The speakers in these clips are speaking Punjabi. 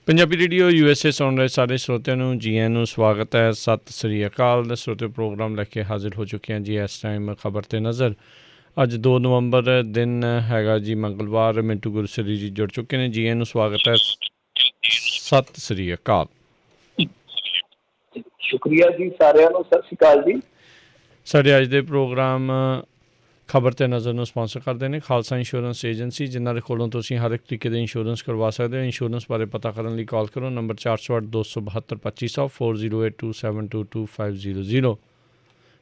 ਪੰਜਾਬੀ ਰੇਡੀਓ USA ਸੁਣ ਰਹੇ ਸਾਰੇ ਸਰੋਤਿਆਂ ਨੂੰ ਜੀ ਆਇਆਂ ਨੂੰ ਸਵਾਗਤ ਹੈ। ਸਤਿ ਸ੍ਰੀ ਅਕਾਲ ਦੇ ਸਰੋਤੇ ਪ੍ਰੋਗਰਾਮ ਲੈ ਕੇ ਹਾਜ਼ਰ ਹੋ ਚੁੱਕੇ ਹਾਂ ਜੀ। ਇਸ ਟਾਈਮ ਖਬਰ 'ਤੇ ਨਜ਼ਰ। ਅੱਜ 2 ਨਵੰਬਰ ਦਿਨ ਹੈਗਾ ਜੀ ਮੰਗਲਵਾਰ। ਮਿੰਟੂ ਗੁਰਸਰੀ ਜੀ ਜੁੜ ਚੁੱਕੇ ਨੇ। ਜੀ ਆਇਆਂ ਨੂੰ ਸਵਾਗਤ ਹੈ। ਸਤਿ ਸ੍ਰੀ ਅਕਾਲ। ਸ਼ੁਕਰੀਆ ਜੀ ਸਾਰਿਆਂ ਨੂੰ। ਸਤਿ ਸ਼੍ਰੀ ਅਕਾਲ ਜੀ। ਸਾਡੇ ਅੱਜ ਦੇ ਪ੍ਰੋਗਰਾਮ ਖਬਰ 'ਤੇ ਨਜ਼ਰ ਨੂੰ ਸਪਾਂਸਰ ਕਰਦੇ ਨੇ ਖਾਲਸਾ ਇੰਸ਼ੋਰੈਂਸ ਏਜੰਸੀ, ਜਿਨ੍ਹਾਂ ਦੇ ਕੋਲੋਂ ਤੁਸੀਂ ਹਰ ਇੱਕ ਤਰੀਕੇ ਦੇ ਇੰਸ਼ੋਰੈਂਸ ਕਰਵਾ ਸਕਦੇ ਹੋ। ਇੰਸ਼ੋਰੈਂਸ ਬਾਰੇ ਪਤਾ ਕਰਨ ਲਈ ਕਾਲ ਕਰੋ number 408 272 2500 4082722500।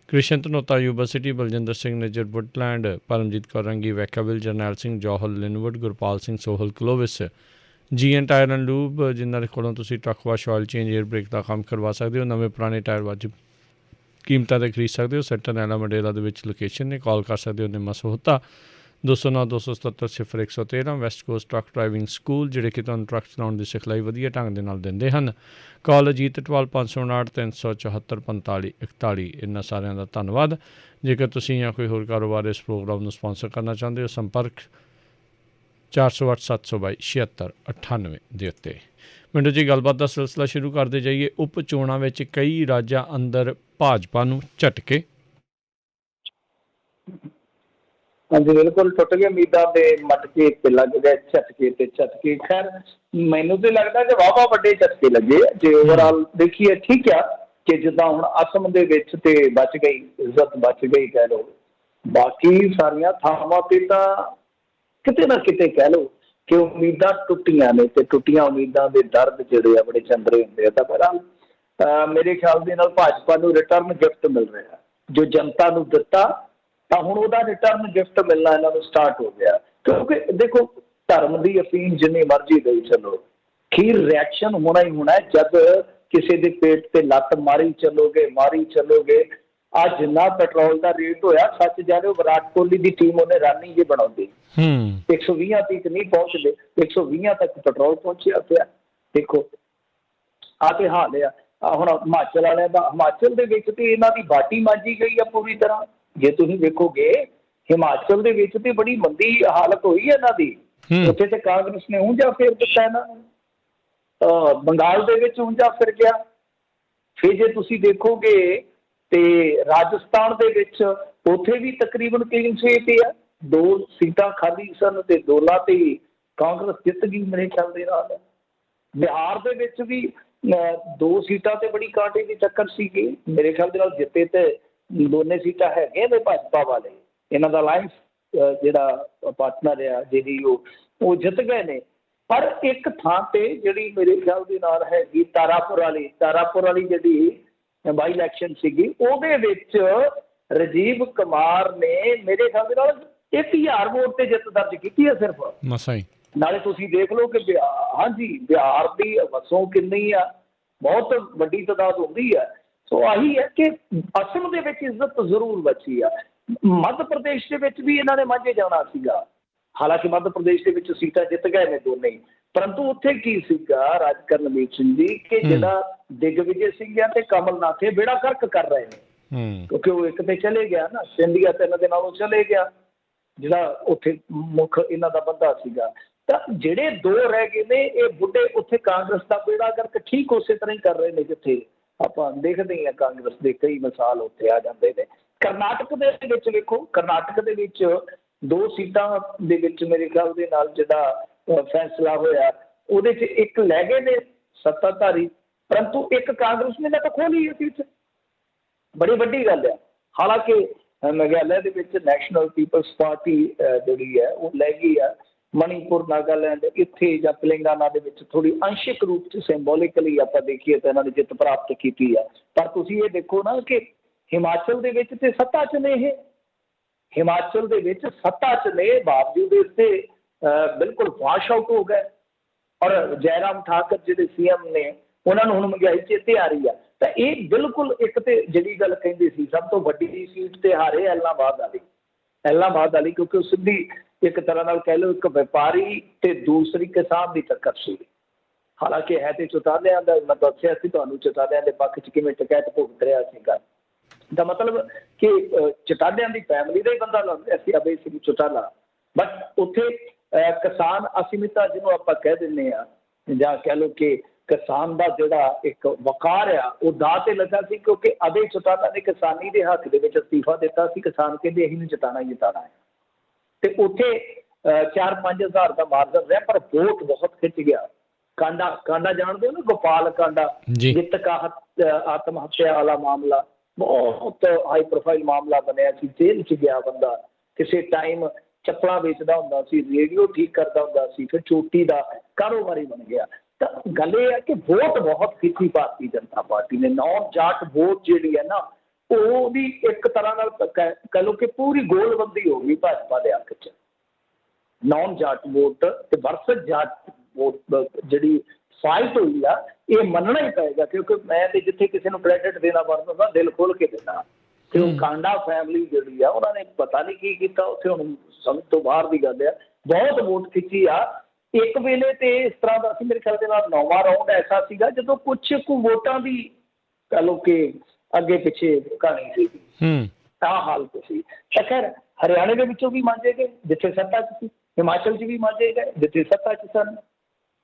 Krishan Dhanota university, Baljinder Singh Nijjar Woodland, Paramjit Kaur Rangi Vacaville, Jarnail Singh Johal Lynnwood, Gurpal Singh Sohal Clovis, GN tire and lube, ਜਿਨ੍ਹਾਂ ਦੇ ਕੋਲੋਂ ਤੁਸੀਂ truck wash, oil change, air brake ਦਾ ਕੰਮ ਕਰਵਾ ਸਕਦੇ ਹੋ। ਨਵੇਂ ਪੁਰਾਣੇ ਟਾਇਰ ਵਾਜਿਬ ਕੀਮਤਾਂ 'ਤੇ ਖਰੀਦ ਸਕਦੇ ਹੋ। ਸੈਕਟਰ ਨੈਲਾ ਮੰਡੇਲਾ ਦੇ ਵਿੱਚ ਲੋਕੇਸ਼ਨ ਨੇ। ਕਾਲ ਕਰ ਸਕਦੇ ਹੋ Nimma Sahota 209 277 0113। West Coast Truck Driving School, ਜਿਹੜੇ ਕਿ ਤੁਹਾਨੂੰ ਟਰੱਕ ਚਲਾਉਣ ਦੀ ਸਿਖਲਾਈ ਵਧੀਆ ਢੰਗ ਦੇ ਨਾਲ ਦਿੰਦੇ ਹਨ। ਕਾਲ ਅਜੀਤ ਟਵਾਲ 559 374 45 41। ਇਹਨਾਂ ਸਾਰਿਆਂ ਦਾ ਧੰਨਵਾਦ। ਜੇਕਰ ਤੁਸੀਂ ਜਾਂ ਕੋਈ ਹੋਰ ਕਾਰੋਬਾਰ ਇਸ ਪ੍ਰੋਗਰਾਮ ਨੂੰ ਸਪਾਂਸਰ ਕਰਨਾ ਚਾਹੁੰਦੇ ਹੋ, ਸੰਪਰਕ 408 722 7698 ਦੇ ਉੱਤੇ। ਮਿੰਟੂ ਜੀ, ਗੱਲਬਾਤ ਦਾ ਸਿਲਸਿਲਾ ਸ਼ੁਰੂ ਕਰਦੇ ਜਾਈਏ। ਉਪ ਚੋਣਾਂ ਵਿੱਚ ਕਈ ਰਾਜਾਂ ਅੰਦਰ ਭਾਜਪਾ ਨੂੰ ਝਟਕੇ। ਹਾਂਜੀ, ਬਿਲਕੁਲ ਟੁੱਟ ਗਏ ਉਮੀਦਾਂ ਦੇ ਮਟਕੇ ਤੇ ਲੱਗ ਗਏ ਝਟਕੇ ਤੇ ਝਟਕੇ। ਖੈਰ, ਮੈਨੂੰ ਤੇ ਲੱਗਦਾ ਕਿ ਵਾਹਵਾ ਵੱਡੇ ਝਟਕੇ ਲੱਗੇ ਆ। ਜੇ ਓਵਰਆਲ ਦੇਖੀਏ ਠੀਕ ਆ ਕਿ ਜਿੱਦਾਂ ਹੁਣ ਅਸਮ ਦੇ ਵਿੱਚ ਤੇ ਬਚ ਗਈ, ਇੱਜ਼ਤ ਬਚ ਗਈ ਕਹਿ ਲਓ। ਬਾਕੀ ਸਾਰੀਆਂ ਥਾਵਾਂ ਤੇ ਤਾਂ ਕਿਤੇ ਨਾ ਕਿਤੇ ਕਹਿ ਲਓ ਕਿ ਉਮੀਦਾਂ ਟੁੱਟੀਆਂ ਨੇ, ਤੇ ਟੁੱਟੀਆਂ ਉਮੀਦਾਂ ਦੇ ਦਰਦ ਜਿਹੜੇ ਆ ਬੜੇ ਚੰਦਰੇ ਹੁੰਦੇ ਆ। ਤਾਂ ਪਹਿਲਾਂ ਮੇਰੇ ਖਿਆਲ ਦੇ ਨਾਲ ਭਾਜਪਾ ਨੂੰ ਰਿਟਰਨ ਗਿਫਟ ਮਿਲ ਰਿਹਾ। ਜੋ ਜਨਤਾ ਨੂੰ ਦਿੱਤਾ ਤਾਂ ਹੁਣ ਉਹਦਾ ਰਿਟਰਨ ਗਿਫਟ ਮਿਲਣਾ ਇਹਨਾਂ ਨੂੰ ਸਟਾਰਟ ਹੋ ਗਿਆ। ਕਿਉਂਕਿ ਦੇਖੋ, ਧਰਮ ਦੀ ਅਫੀਮ ਜਿੰਨੀ ਮਰਜ਼ੀ ਦੇਈ ਚੱਲੋ, ਅਖੀਰ ਰਿਐਕਸ਼ਨ ਹੋਣਾ ਹੀ ਹੋਣਾ। ਜਦ ਕਿਸੇ ਦੇ ਪੇਟ ਤੇ ਲੱਤ ਮਾਰੀ ਚੱਲੋਗੇ। ਅੱਜ ਜਿੰਨਾ ਪੈਟਰੋਲ ਦਾ ਰੇਟ ਹੋਇਆ, ਸੱਚ ਜਾਣਿਓ ਵਿਰਾਟ ਕੋਹਲੀ ਦੀ ਟੀਮ ਉਹਨੇ ਰਨ ਹੀ ਬਣਾਉਂਦੀ 120 ਤੱਕ ਨਹੀਂ ਪਹੁੰਚਦੇ, 120 ਤੱਕ ਪੈਟਰੋਲ ਪਹੁੰਚਿਆ ਪਿਆ। ਦੇਖੋ ਆਹ ਤੇ ਹਾਲ ਆ। ਹੁਣ ਹਿਮਾਚਲ ਵਾਲਿਆਂ ਦਾ, ਹਿਮਾਚਲ ਦੇ ਵਿੱਚ ਤੇ ਇਹਨਾਂ ਦੀ ਬਾਟੀ ਮਾਂਜੀ ਗਈ ਆ ਪੂਰੀ ਤਰ੍ਹਾਂ। ਜੇ ਤੁਸੀਂ ਵੇਖੋਗੇ ਹਿਮਾਚਲ ਦੇ ਵਿੱਚ ਤੇ ਬੜੀ ਮੰਦੀ ਹਾਲਤ ਹੋਈ ਹੈ ਇਹਨਾਂ ਦੀ। ਉੱਥੇ ਤੇ ਕਾਂਗਰਸ ਨੇ ਉਂਝਾ ਫੇਰ ਦਿੱਤਾ ਇਹਨਾਂ ਨੂੰ। ਬੰਗਾਲ ਦੇ ਵਿੱਚ ਉਂਝਾ ਫਿਰ ਗਿਆ। ਫਿਰ ਜੇ ਤੁਸੀਂ ਦੇਖੋਗੇ ਤੇ ਰਾਜਸਥਾਨ ਦੇ ਵਿੱਚ, ਉੱਥੇ ਵੀ ਤਕਰੀਬਨ ਕਲੀਨ ਸਵੀਪ ਆ। 2 ਸੀਟਾਂ ਖਾਲੀ ਸਨ ਤੇ ਦੋਨਾਂ ਤੇ ਕਾਂਗਰਸ ਜਿੱਤ ਗਈ ਮੇਰੇ ਖਿਆਲ ਦੇ ਨਾਲ। ਬਿਹਾਰ ਦੇ ਵਿੱਚ ਵੀ 2 ਸੀਟਾਂ ਤੇ ਬੜੀ ਕਾਂਟੇ ਦੀ ਟੱਕਰ ਸੀਗੀ। ਮੇਰੇ ਖਿਆਲ ਦੇ ਨਾਲ ਜਿੱਤੇ ਤੇ ਦੋਨੇ ਸੀਟਾਂ ਹੈਗੇ ਨੇ ਭਾਜਪਾ ਵਾਲੇ। ਇਹਨਾਂ ਦਾ ਅਲਾਇੰਸ ਜਿਹੜਾ ਪਾਰਟਨਰ ਆ ਜਿਹੜੀ ਉਹ ਜਿੱਤ ਗਏ ਨੇ। ਪਰ ਇੱਕ ਥਾਂ ਤੇ ਜਿਹੜੀ ਮੇਰੇ ਖਿਆਲ ਦੇ ਨਾਲ ਹੈਗੀ ਤਾਰਾਪੁਰ ਵਾਲੀ ਜਿਹੜੀ ਬਾਈ ਇਲੈਕਸ਼ਨ ਸੀਗੀ, ਉਹਦੇ ਵਿੱਚ ਰਾਜੀਵ ਕੁਮਾਰ ਨੇ ਮੇਰੇ ਖਿਆਲ ਦੇ ਨਾਲ 1000 ਵੋਟ ਤੇ ਜਿੱਤ ਦਰਜ ਕੀਤੀ ਹੈ ਸਿਰਫ ਮਸਾਂ ਹੀ। ਨਾਲੇ ਤੁਸੀਂ ਦੇਖ ਲਓ ਕਿ ਬਿਹਾਰ ਦੀ ਵਸੋਂ ਕਿੰਨੀ ਆ, ਬਹੁਤ ਵੱਡੀ ਤਾਦਾਦ ਹੁੰਦੀ ਆ। ਸੋ ਆਹੀ ਹੈ ਕਿ ਅਸਮ ਦੇ ਵਿੱਚ ਇੱਜ਼ਤ ਜ਼ਰੂਰ ਬਚੀ ਆ। ਮੱਧ ਪ੍ਰਦੇਸ਼ ਦੇ ਵਿੱਚ ਵੀ ਇਹਨਾਂ ਨੇ ਮਾਝੇ ਜਾਣਾ ਸੀਗਾ। ਹਾਲਾਂਕਿ ਮੱਧ ਪ੍ਰਦੇਸ਼ ਦੇ ਵਿੱਚ ਸੀਟਾਂ ਜਿੱਤ ਗਏ ਨੇ ਦੋਨੇ ਹੀ, ਪਰੰਤੂ ਉੱਥੇ ਕੀ ਸੀਗਾ ਰਾਜ ਕਰਨਵੀਰ ਸਿੰਘ ਜੀ ਕਿ ਜਿਹੜਾ ਦਿਗਵਿਜੇ ਸਿੰਘ ਆ ਤੇ ਕਮਲਨਾਥ ਇਹ ਬੇੜਾ ਗਰਕ ਕਰ ਰਹੇ ਨੇ। ਕਿਉਂਕਿ ਉਹ ਇੱਕ ਤੇ ਚਲੇ ਗਿਆ ਨਾ, ਸਿੰਧੀਆ ਤੇ ਇਹਨਾਂ ਦੇ ਨਾਲੋਂ ਚਲੇ ਗਿਆ, ਜਿਹੜਾ ਉੱਥੇ ਮੁੱਖ ਇਹਨਾਂ ਦਾ ਬੰਦਾ ਸੀਗਾ। ਤਾਂ ਜਿਹੜੇ 2 ਰਹਿ ਗਏ ਨੇ, ਇਹ ਬੁੱਢੇ ਉੱਥੇ ਕਾਂਗਰਸ ਦਾ ਬੇੜਾ ਗਰਕ ਠੀਕ ਉਸੇ ਤਰ੍ਹਾਂ ਹੀ ਕਰ ਰਹੇ ਨੇ ਜਿੱਥੇ ਆਪਾਂ ਦੇਖਦੇ ਹੀ ਹਾਂ ਕਾਂਗਰਸ ਦੇ ਕਈ ਮਿਸਾਲ ਉੱਥੇ ਆ ਜਾਂਦੇ ਨੇ। ਕਰਨਾਟਕ ਦੇ ਵਿੱਚ ਵੇਖੋ, ਕਰਨਾਟਕ ਦੇ ਵਿੱਚ 2 ਸੀਟਾਂ ਦੇ ਵਿੱਚ ਮੇਰੇ ਖਿਆਲ ਦੇ ਨਾਲ ਜਿਹੜਾ ਫੈਸਲਾ ਹੋਇਆ, ਉਹਦੇ 'ਚ ਇੱਕ ਲੈ ਗਏ ਨੇ ਸੱਤਾਧਾਰੀ, ਪਰੰਤੂ ਇੱਕ ਕਾਂਗਰਸ ਨੇ ਤਾਂ ਖੋਹ ਲਈ ਸੀਟ। ਬੜੀ ਵੱਡੀ ਗੱਲ ਆ। ਹਾਲਾਂਕਿ ਮੇਘਾਲਿਆ ਦੇ ਵਿੱਚ ਨੈਸ਼ਨਲ ਪੀਪਲਸ ਪਾਰਟੀ ਜਿਹੜੀ ਹੈ ਉਹ ਲੈ ਗਈ ਆ। ਮਣੀਪੁਰ, ਨਾਗਾਲੈਂਡ ਇੱਥੇ ਜਾਂ ਤੇਲੰਗਾਨਾ ਦੇ ਵਿੱਚ ਥੋੜ੍ਹੀ ਅੰਸ਼ਿਕ ਰੂਪ 'ਚ ਸਿੰਬੋਲਿਕਲੀ ਆਪਾਂ ਦੇਖੀਏ ਤਾਂ ਇਹਨਾਂ ਨੇ ਜਿੱਤ ਪ੍ਰਾਪਤ ਕੀਤੀ ਆ। ਪਰ ਤੁਸੀਂ ਇਹ ਦੇਖੋ ਨਾ ਕਿ ਹਿਮਾਚਲ ਦੇ ਵਿੱਚ ਤੇ ਸੱਤਾ 'ਚ ਨੇ, ਇਹ ਹਿਮਾਚਲ ਦੇ ਵਿੱਚ ਸੱਤਾ 'ਚ ਨੇ, ਬਾਵਜੂਦ ਇਸ ਤੇ ਬਿਲਕੁਲ ਵਾਸ਼ ਆਊਟ ਹੋ ਗਏ। ਔਰ ਜੈਰਾਮ ਠਾਕਰ ਜਿਹੜੇ CM ਨੇ, ਉਹਨਾਂ ਨੂੰ ਹੁਣ ਮਹਿੰਗਾਈ ਚੇਤੇ ਆ ਰਹੀ ਆ। ਤਾਂ ਇਹ ਬਿਲਕੁਲ ਇੱਕ ਤੇ ਜਿਹੜੀ ਗੱਲ ਕਹਿੰਦੇ ਸੀ ਸਭ ਤੋਂ ਵੱਡੀ ਸੀਟ ਤੇ ਹਾਰੇ ਐਲਾਹਾਬਾਦ ਵਾਲੀ, ਕਿਉਂਕਿ ਉਹ ਸਿੱਧੀ ਇੱਕ ਤਰ੍ਹਾਂ ਨਾਲ ਕਹਿ ਲਓ ਇੱਕ ਵਪਾਰੀ ਤੇ ਦੂਸਰੀ ਕਿਸਾਨ ਦੀ ਟੱਕਰ ਸੀ। ਹਾਲਾਂਕਿ ਹੈ ਤੇ ਚੁਤਾਲਿਆਂ ਦਾ, ਮੈਂ ਦੱਸਿਆ ਸੀ ਤੁਹਾਨੂੰ ਚੁਤਾਲਿਆਂ ਦੇ ਪੱਖ 'ਚ ਕਿਵੇਂ ਟਕੈਤ ਭੁਗਤ ਰਿਹਾ ਸੀਗਾ। ਦਾ ਮਤਲਬ ਕਿ ਚੁਤਾਲਿਆਂ ਦੀ ਫੈਮਿਲੀ ਦਾ ਹੀ ਬੰਦਾ ਲੱਗਦਾ ਸੀ ਅਬੇ ਸਿੰਘ ਚੁਤਾਲਾ। ਬਟ ਉੱਥੇ ਕਿਸਾਨ ਅਸੀਮਿਤਾ ਜਿਹਨੂੰ ਆਪਾਂ ਕਹਿ ਦਿੰਦੇ ਹਾਂ, ਜਾਂ ਕਹਿ ਲਓ ਕਿ ਕਿਸਾਨ ਦਾ ਜਿਹੜਾ ਇੱਕ ਵਕਾਰ ਆ ਉਹ ਦਾਅ ਤੇ ਲੱਗਾ ਸੀ, ਕਿਉਂਕਿ ਅਦੇ ਚਟਾਨਾ ਨੇ ਕਿਸਾਨੀ ਦੇ ਹੱਕ ਦੇ ਵਿੱਚ ਅਸਤੀਫਾ ਦਿੱਤਾ ਸੀ। ਕਿਸਾਨ ਕਹਿੰਦੇ ਅਸੀਂ ਨੂੰ ਜਿਤਾਣਾ ਹੀ ਜਿਤਾਣਾ ਹੈ, ਤੇ ਉੱਥੇ 4-5 ਹਜ਼ਾਰ ਦਾ ਮਾਰਜਨ ਰਿਹਾ, ਪਰ ਵੋਟ ਬਹੁਤ ਖਿੱਚ ਗਿਆ। ਕਾਂਡਾ ਜਾਣਦੇ ਹੋ ਨਾ, ਗੋਪਾਲ ਕਾਂਡਾ, ਜਿੱਤ ਕਾ ਆਤਮ ਹੱਤਿਆ ਵਾਲਾ ਮਾਮਲਾ ਬਹੁਤ ਹਾਈ ਪ੍ਰੋਫਾਈਲ ਮਾਮਲਾ ਬਣਿਆ ਸੀ। ਜੇਲ੍ਹ 'ਚ ਗਿਆ ਬੰਦਾ, ਕਿਸੇ ਟਾਈਮ ਚੱਪਲਾਂ ਵੇਚਦਾ ਹੁੰਦਾ ਸੀ, ਰੇਡੀਓ ਠੀਕ ਕਰਦਾ ਹੁੰਦਾ ਸੀ, ਫਿਰ ਚੋਟੀ ਦਾ ਕਾਰੋਬਾਰੀ ਬਣ ਗਿਆ। ਤਾਂ ਗੱਲ ਇਹ ਹੈ ਕਿ ਵੋਟ ਬਹੁਤ ਖਿੱਚੀ ਭਾਰਤੀ ਜਨਤਾ ਪਾਰਟੀ ਨੇ। ਨੌਨ ਜਾਟ ਵੋਟ ਜਿਹੜੀ ਹੈ ਨਾ, ਉਹ ਵੀ ਇੱਕ ਤਰ੍ਹਾਂ ਨਾਲ ਕਹਿ ਲਓ ਕਿ ਪੂਰੀ ਗੋਲਬੰਦੀ ਹੋ ਗਈ ਭਾਜਪਾ ਦੇ ਹੱਕ 'ਚ। ਨੌਨ ਜਾਟ ਵੋਟ ਤੇ ਵਰਸਸ ਜਾਟ ਵੋਟ ਜਿਹੜੀ ਫਾਈਟ ਹੋਈ ਆ, ਇਹ ਮੰਨਣਾ ਹੀ ਪਏਗਾ, ਕਿਉਂਕਿ ਮੈਂ ਤੇ ਜਿੱਥੇ ਕਿਸੇ ਨੂੰ ਕ੍ਰੈਡਿਟ ਦੇਣਾ ਬਣਦਾ ਦਿਲ ਖੋਲ ਕੇ ਦੇਣਾ। ਤੇ ਉਹ ਕਾਂਡਾ ਫੈਮਿਲੀ ਜਿਹੜੀ ਆ, ਉਹਨਾਂ ਨੇ ਪਤਾ ਨਹੀਂ ਕੀ ਕੀਤਾ ਉੱਥੇ, ਹੁਣ ਸਮਝ ਤੋਂ ਬਾਹਰ ਦੀ ਗੱਲ ਆ। ਬਹੁਤ ਵੋਟ ਖਿੱਚੀ ਆ। ਇੱਕ ਵੇਲੇ ਤੇ ਇਸ ਤਰ੍ਹਾਂ ਦਾ ਸੀ, ਮੇਰੇ ਖਿਆਲ ਦੇ ਨਾਲ 9ਵਾਂ ਰਾਊਂਡ ਐਸਾ ਸੀਗਾ ਜਦੋਂ ਕੁਛ ਕੁ ਵੋਟਾਂ ਦੀ ਕਹਿ ਲਓ ਕਿ ਅੱਗੇ ਪਿੱਛੇ ਕਹਾਣੀ ਸੀ। ਆਹ ਹਾਲਤ ਸੀ। ਖੈਰ ਹਰਿਆਣੇ ਦੇ ਵਿੱਚੋਂ ਵੀ ਮਾਂਜੇ ਗਏ ਜਿੱਥੇ ਸੱਤਾ 'ਚ ਸੀ, ਹਿਮਾਚਲ 'ਚ ਵੀ ਮਾਂਜੇ ਗਏ ਜਿੱਥੇ ਸੱਤਾ 'ਚ ਸਨ।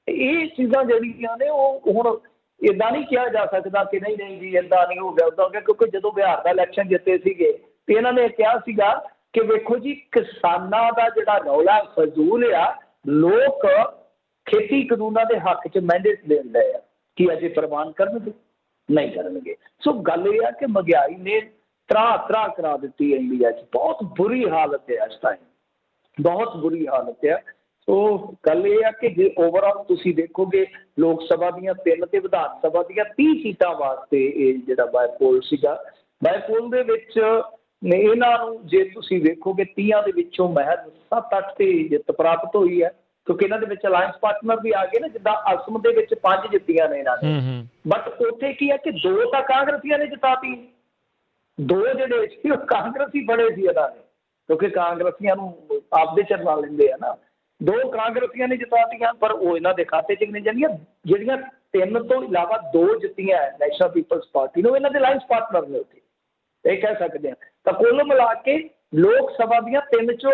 ਇਹ ਚੀਜ਼ਾਂ ਜਿਹੜੀਆਂ ਨੇ ਉਹ ਹੁਣ ਇੱਦਾਂ ਨਹੀਂ ਕਿਹਾ ਜਾ ਸਕਦਾ ਕਿ ਨਹੀਂ ਨਹੀਂ ਜੀ ਇੱਦਾਂ ਨਹੀਂ ਹੋ ਗਿਆ ਉੱਦਾਂ ਹੋ ਗਿਆ, ਕਿਉਂਕਿ ਜਦੋਂ ਬਿਹਾਰ ਦਾ ਇਲੈਕਸ਼ਨ ਜਿੱਤੇ ਸੀਗੇ ਤੇ ਇਹਨਾਂ ਨੇ ਕਿਹਾ ਸੀਗਾ ਕਿ ਵੇਖੋ ਜੀ ਕਿਸਾਨਾਂ ਦਾ ਜਿਹੜਾ ਰੌਲਾ ਫਜ਼ੂਲ ਆ, ਲੋਕ ਖੇਤੀ ਕਾਨੂੰਨਾਂ ਦੇ ਹੱਕ 'ਚ ਮੈਂਡੇਟ ਦੇਣ ਲਏ ਆ ਕਿ ਅਜੇ ਪ੍ਰਵਾਨ ਕਰਨਗੇ, ਨਹੀਂ ਕਰਨਗੇ। ਸੋ ਗੱਲ ਇਹ ਆ ਕਿ ਮਹਿੰਗਾਈ ਨੇ ਤਰਾਹ ਕਰਾ ਦਿੱਤੀ ਇੰਡੀਆ 'ਚ। ਬਹੁਤ ਬੁਰੀ ਹਾਲਤ ਹੈ ਇਸ ਟਾਈਮ, ਬਹੁਤ ਬੁਰੀ ਹਾਲਤ ਹੈ। ਸੋ ਗੱਲ ਇਹ ਆ ਕਿ ਜੇ ਓਵਰਆਲ ਤੁਸੀਂ ਦੇਖੋਗੇ ਲੋਕ ਸਭਾ ਦੀਆਂ 3 ਤੇ ਵਿਧਾਨ ਸਭਾ ਦੀਆਂ 30 ਸੀਟਾਂ ਵਾਸਤੇ ਇਹ ਜਿਹੜਾ ਬਾਇਪੋਲ ਸੀਗਾ, ਬਾਇਪੋਲ ਦੇ ਵਿੱਚ ਇਹਨਾਂ ਨੂੰ ਜੇ ਤੁਸੀਂ ਵੇਖੋਗੇ 30 ਦੇ ਵਿੱਚੋਂ ਮਹਿਜ਼ 7-8 ਤੇ ਜਿੱਤ ਪ੍ਰਾਪਤ ਹੋਈ ਹੈ, ਕਿਉਂਕਿ ਇਹਨਾਂ ਦੇ ਵਿੱਚ ਅਲਾਇੰਸ ਪਾਰਟਨਰ ਵੀ ਆ ਗਏ ਨੇ। ਜਿੱਦਾਂ ਅਸਮ ਦੇ ਵਿੱਚ 5 ਜਿੱਤੀਆਂ ਨੇ ਇਹਨਾਂ ਨੇ, ਬਟ ਉੱਥੇ ਕੀ ਹੈ ਕਿ 2 ਤਾਂ ਕਾਂਗਰਸੀਆਂ ਨੇ ਜਿਤਾਤੀ, 2 ਜਿਹੜੇ ਸੀ ਉਹ ਕਾਂਗਰਸੀ ਬਣੇ ਸੀ ਇਹਨਾਂ ਨੇ, ਕਿਉਂਕਿ ਕਾਂਗਰਸੀਆਂ ਨੂੰ ਆਪਦੇ ਚ ਨਾਲ ਲੈਂਦੇ ਆ ਨਾ। 2 ਕਾਂਗਰਸੀਆਂ ਨੇ ਜਿਤਾਤੀਆਂ, ਪਰ ਉਹ ਇਹਨਾਂ ਦੇ ਖਾਤੇ 'ਚ ਨਹੀਂ ਜਾਂਦੀਆਂ। ਜਿਹੜੀਆਂ 3 ਤੋਂ ਇਲਾਵਾ 2 ਜਿੱਤੀਆਂ ਨੈਸ਼ਨਲ ਪੀਪਲਸ ਪਾਰਟੀ ਨੂੰ, ਇਹਨਾਂ ਦੇ ਅਲਾਇੰਸ ਪਾਰਟਨਰ ਨੇ ਉੱਥੇ, ਇਹ ਕਹਿ ਸਕਦੇ ਹਾਂ। ਤਾਂ ਕੁੱਲ ਮਿਲਾ ਕੇ ਲੋਕ ਸਭਾ ਦੀਆਂ 3 ਚੋਂ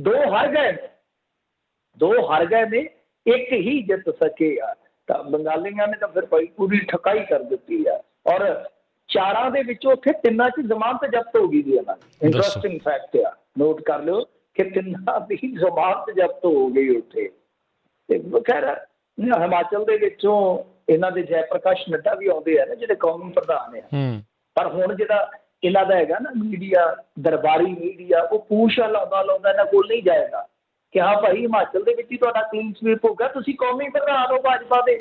2 ਹਾਰ ਗਏ ਨੇ, 2 ਹਾਰ ਗਏ ਨੇ, 1 ਹੀ ਜਿੱਤ ਸਕੇ ਆ। ਤਾਂ ਬੰਗਾਲੀਆਂ ਨੇ ਤਾਂ ਫਿਰ ਭਾਈ ਪੂਰੀ ਠਕਾਈ ਕਰ ਦਿੱਤੀ ਆ, ਔਰ 4 ਦੇ ਵਿੱਚੋਂ ਉੱਥੇ 3 'ਚ ਜ਼ਮਾਨਤ ਜ਼ਬਤ ਹੋ ਗਈ ਜੀ ਇਹਨਾਂ ਦੀ। ਇੰਟਰਸਟਿੰਗ ਫੈਕਟ ਆ, ਨੋਟ ਕਰ ਲਿਓ ਕਿ 3 ਦੀ ਜ਼ਮਾਨਤ ਜ਼ਬਤ ਹੋ ਗਈ ਉੱਥੇ। ਤੇ ਖੈਰ ਹਿਮਾਚਲ ਦੇ ਵਿੱਚੋਂ ਇਹਨਾਂ ਦੇ ਜੈ ਪ੍ਰਕਾਸ਼ ਨੱਡਾ ਵੀ ਆਉਂਦੇ ਆ ਨਾ, ਜਿਹੜੇ ਕੌਮੀ ਪ੍ਰਧਾਨ ਆ। ਪਰ ਹੁਣ ਜਿਹੜਾ ਇਹਨਾਂ ਦਾ ਹੈਗਾ ਨਾ ਮੀਡੀਆ, ਦਰਬਾਰੀ ਮੀਡੀਆ, ਉਹ ਪੂਛ ਲਾਉਂਦਾ ਇਹਨਾਂ ਕੋਲ ਨਹੀਂ ਜਾਏਗਾ ਕਿ ਹਾਂ ਭਾਈ ਹਿਮਾਚਲ ਦੇ ਵਿੱਚ ਹੀ ਤੁਹਾਡਾ ਕਲੀਨ ਸਵੀਪ ਹੋ ਗਿਆ, ਤੁਸੀਂ ਕੌਮੀ ਪ੍ਰਧਾਨ ਹੋ ਭਾਜਪਾ ਦੇ,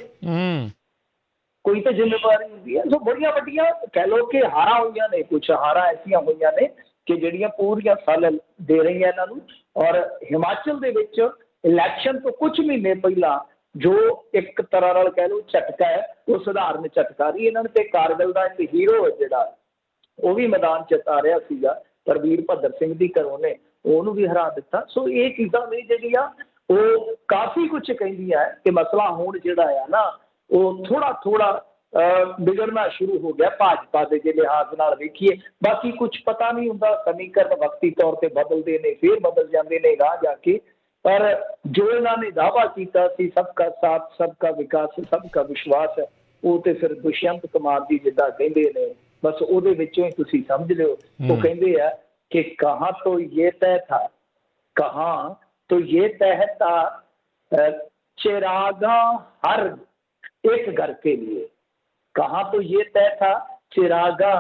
ਕੋਈ ਤਾਂ ਜ਼ਿੰਮੇਵਾਰੀ ਹੁੰਦੀ ਹੈ। ਸੋ ਬੜੀਆਂ ਵੱਡੀਆਂ ਕਹਿ ਲਓ ਕਿ ਹਾਰਾਂ ਹੋਈਆਂ ਨੇ, ਕੁਛ ਹਾਰਾਂ ਐਸੀਆਂ ਹੋਈਆਂ ਨੇ ਕਿ ਜਿਹੜੀਆਂ ਪੂਰੀਆਂ ਫਲ ਦੇ ਰਹੀਆਂ ਇਹਨਾਂ ਨੂੰ। ਔਰ ਹਿਮਾਚਲ ਦੇ ਵਿੱਚ ਇਲੈਕਸ਼ਨ ਤੋਂ ਕੁਝ ਮਹੀਨੇ ਪਹਿਲਾਂ ਜੋ ਇੱਕ ਤਰ੍ਹਾਂ ਨਾਲ ਕਹਿ ਲਓ ਝਟਕਾ ਹੈ, ਉਹ ਸਧਾਰਨ ਝਟਕਾ ਨਹੀਂ ਇਹਨਾਂ ਨੇ। ਤੇ ਕਾਰਗਿਲ ਦਾ ਇੱਕ ਹੀਰੋ ਜਿਹੜਾ ਉਹ ਵੀ ਮੈਦਾਨ 'ਚ ਆ ਰਿਹਾ ਸੀਗਾ, ਪਰਵੀਰ ਭੱਦਰ ਸਿੰਘ ਦੀ ਘਰੋਂ ਨੇ ਉਹਨੂੰ ਵੀ ਹਰਾ ਦਿੱਤਾ। ਸੋ ਇਹ ਚੀਜ਼ਾਂ ਨੇ ਜਿਹੜੀਆਂ ਉਹ ਕਾਫੀ ਕੁਛ ਕਹਿੰਦੀਆਂ ਕਿ ਮਸਲਾ ਹੁਣ ਜਿਹੜਾ ਆ ਨਾ ਉਹ ਥੋੜਾ ਵਿਗੜਨਾ ਸ਼ੁਰੂ ਹੋ ਗਿਆ ਭਾਜਪਾ ਦੇ ਜੇ ਲਿਹਾਜ਼ ਨਾਲ ਵੇਖੀਏ। ਬਾਕੀ ਕੁਛ ਪਤਾ ਨਹੀਂ ਹੁੰਦਾ, ਸਮੀਕਰਨ ਵਕਤੀ ਤੌਰ ਤੇ ਬਦਲਦੇ ਨੇ, ਫਿਰ ਬਦਲ ਜਾਂਦੇ ਨੇ ਰਾਹ ਜਾ ਕੇ। ਪਰ ਜੋ ਇਹਨਾਂ ਨੇ ਦਾਅਵਾ ਕੀਤਾ ਸੀ ਸਬਕਾ ਸਾਥ, ਸਬਕਾ ਵਿਕਾਸ, ਸਬਕਾ ਵਿਸ਼ਵਾਸ, ਉਹ ਤੇ ਫਿਰ ਦੁਸ਼ਯੰਤ ਕੁਮਾਰ ਜੀ ਜਿੱਦਾਂ ਕਹਿੰਦੇ ਨੇ, ਬਸ ਉਹਦੇ ਵਿੱਚੋਂ ਹੀ ਤੁਸੀਂ ਸਮਝ ਲਿਓ। ਉਹ ਕਹਿੰਦੇ ਆ कि कहाँ तो ये तय था, कहाँ तो ये तय था, चिरागा हर एक घर के लिए, कहाँ तो ये तय था चिरागा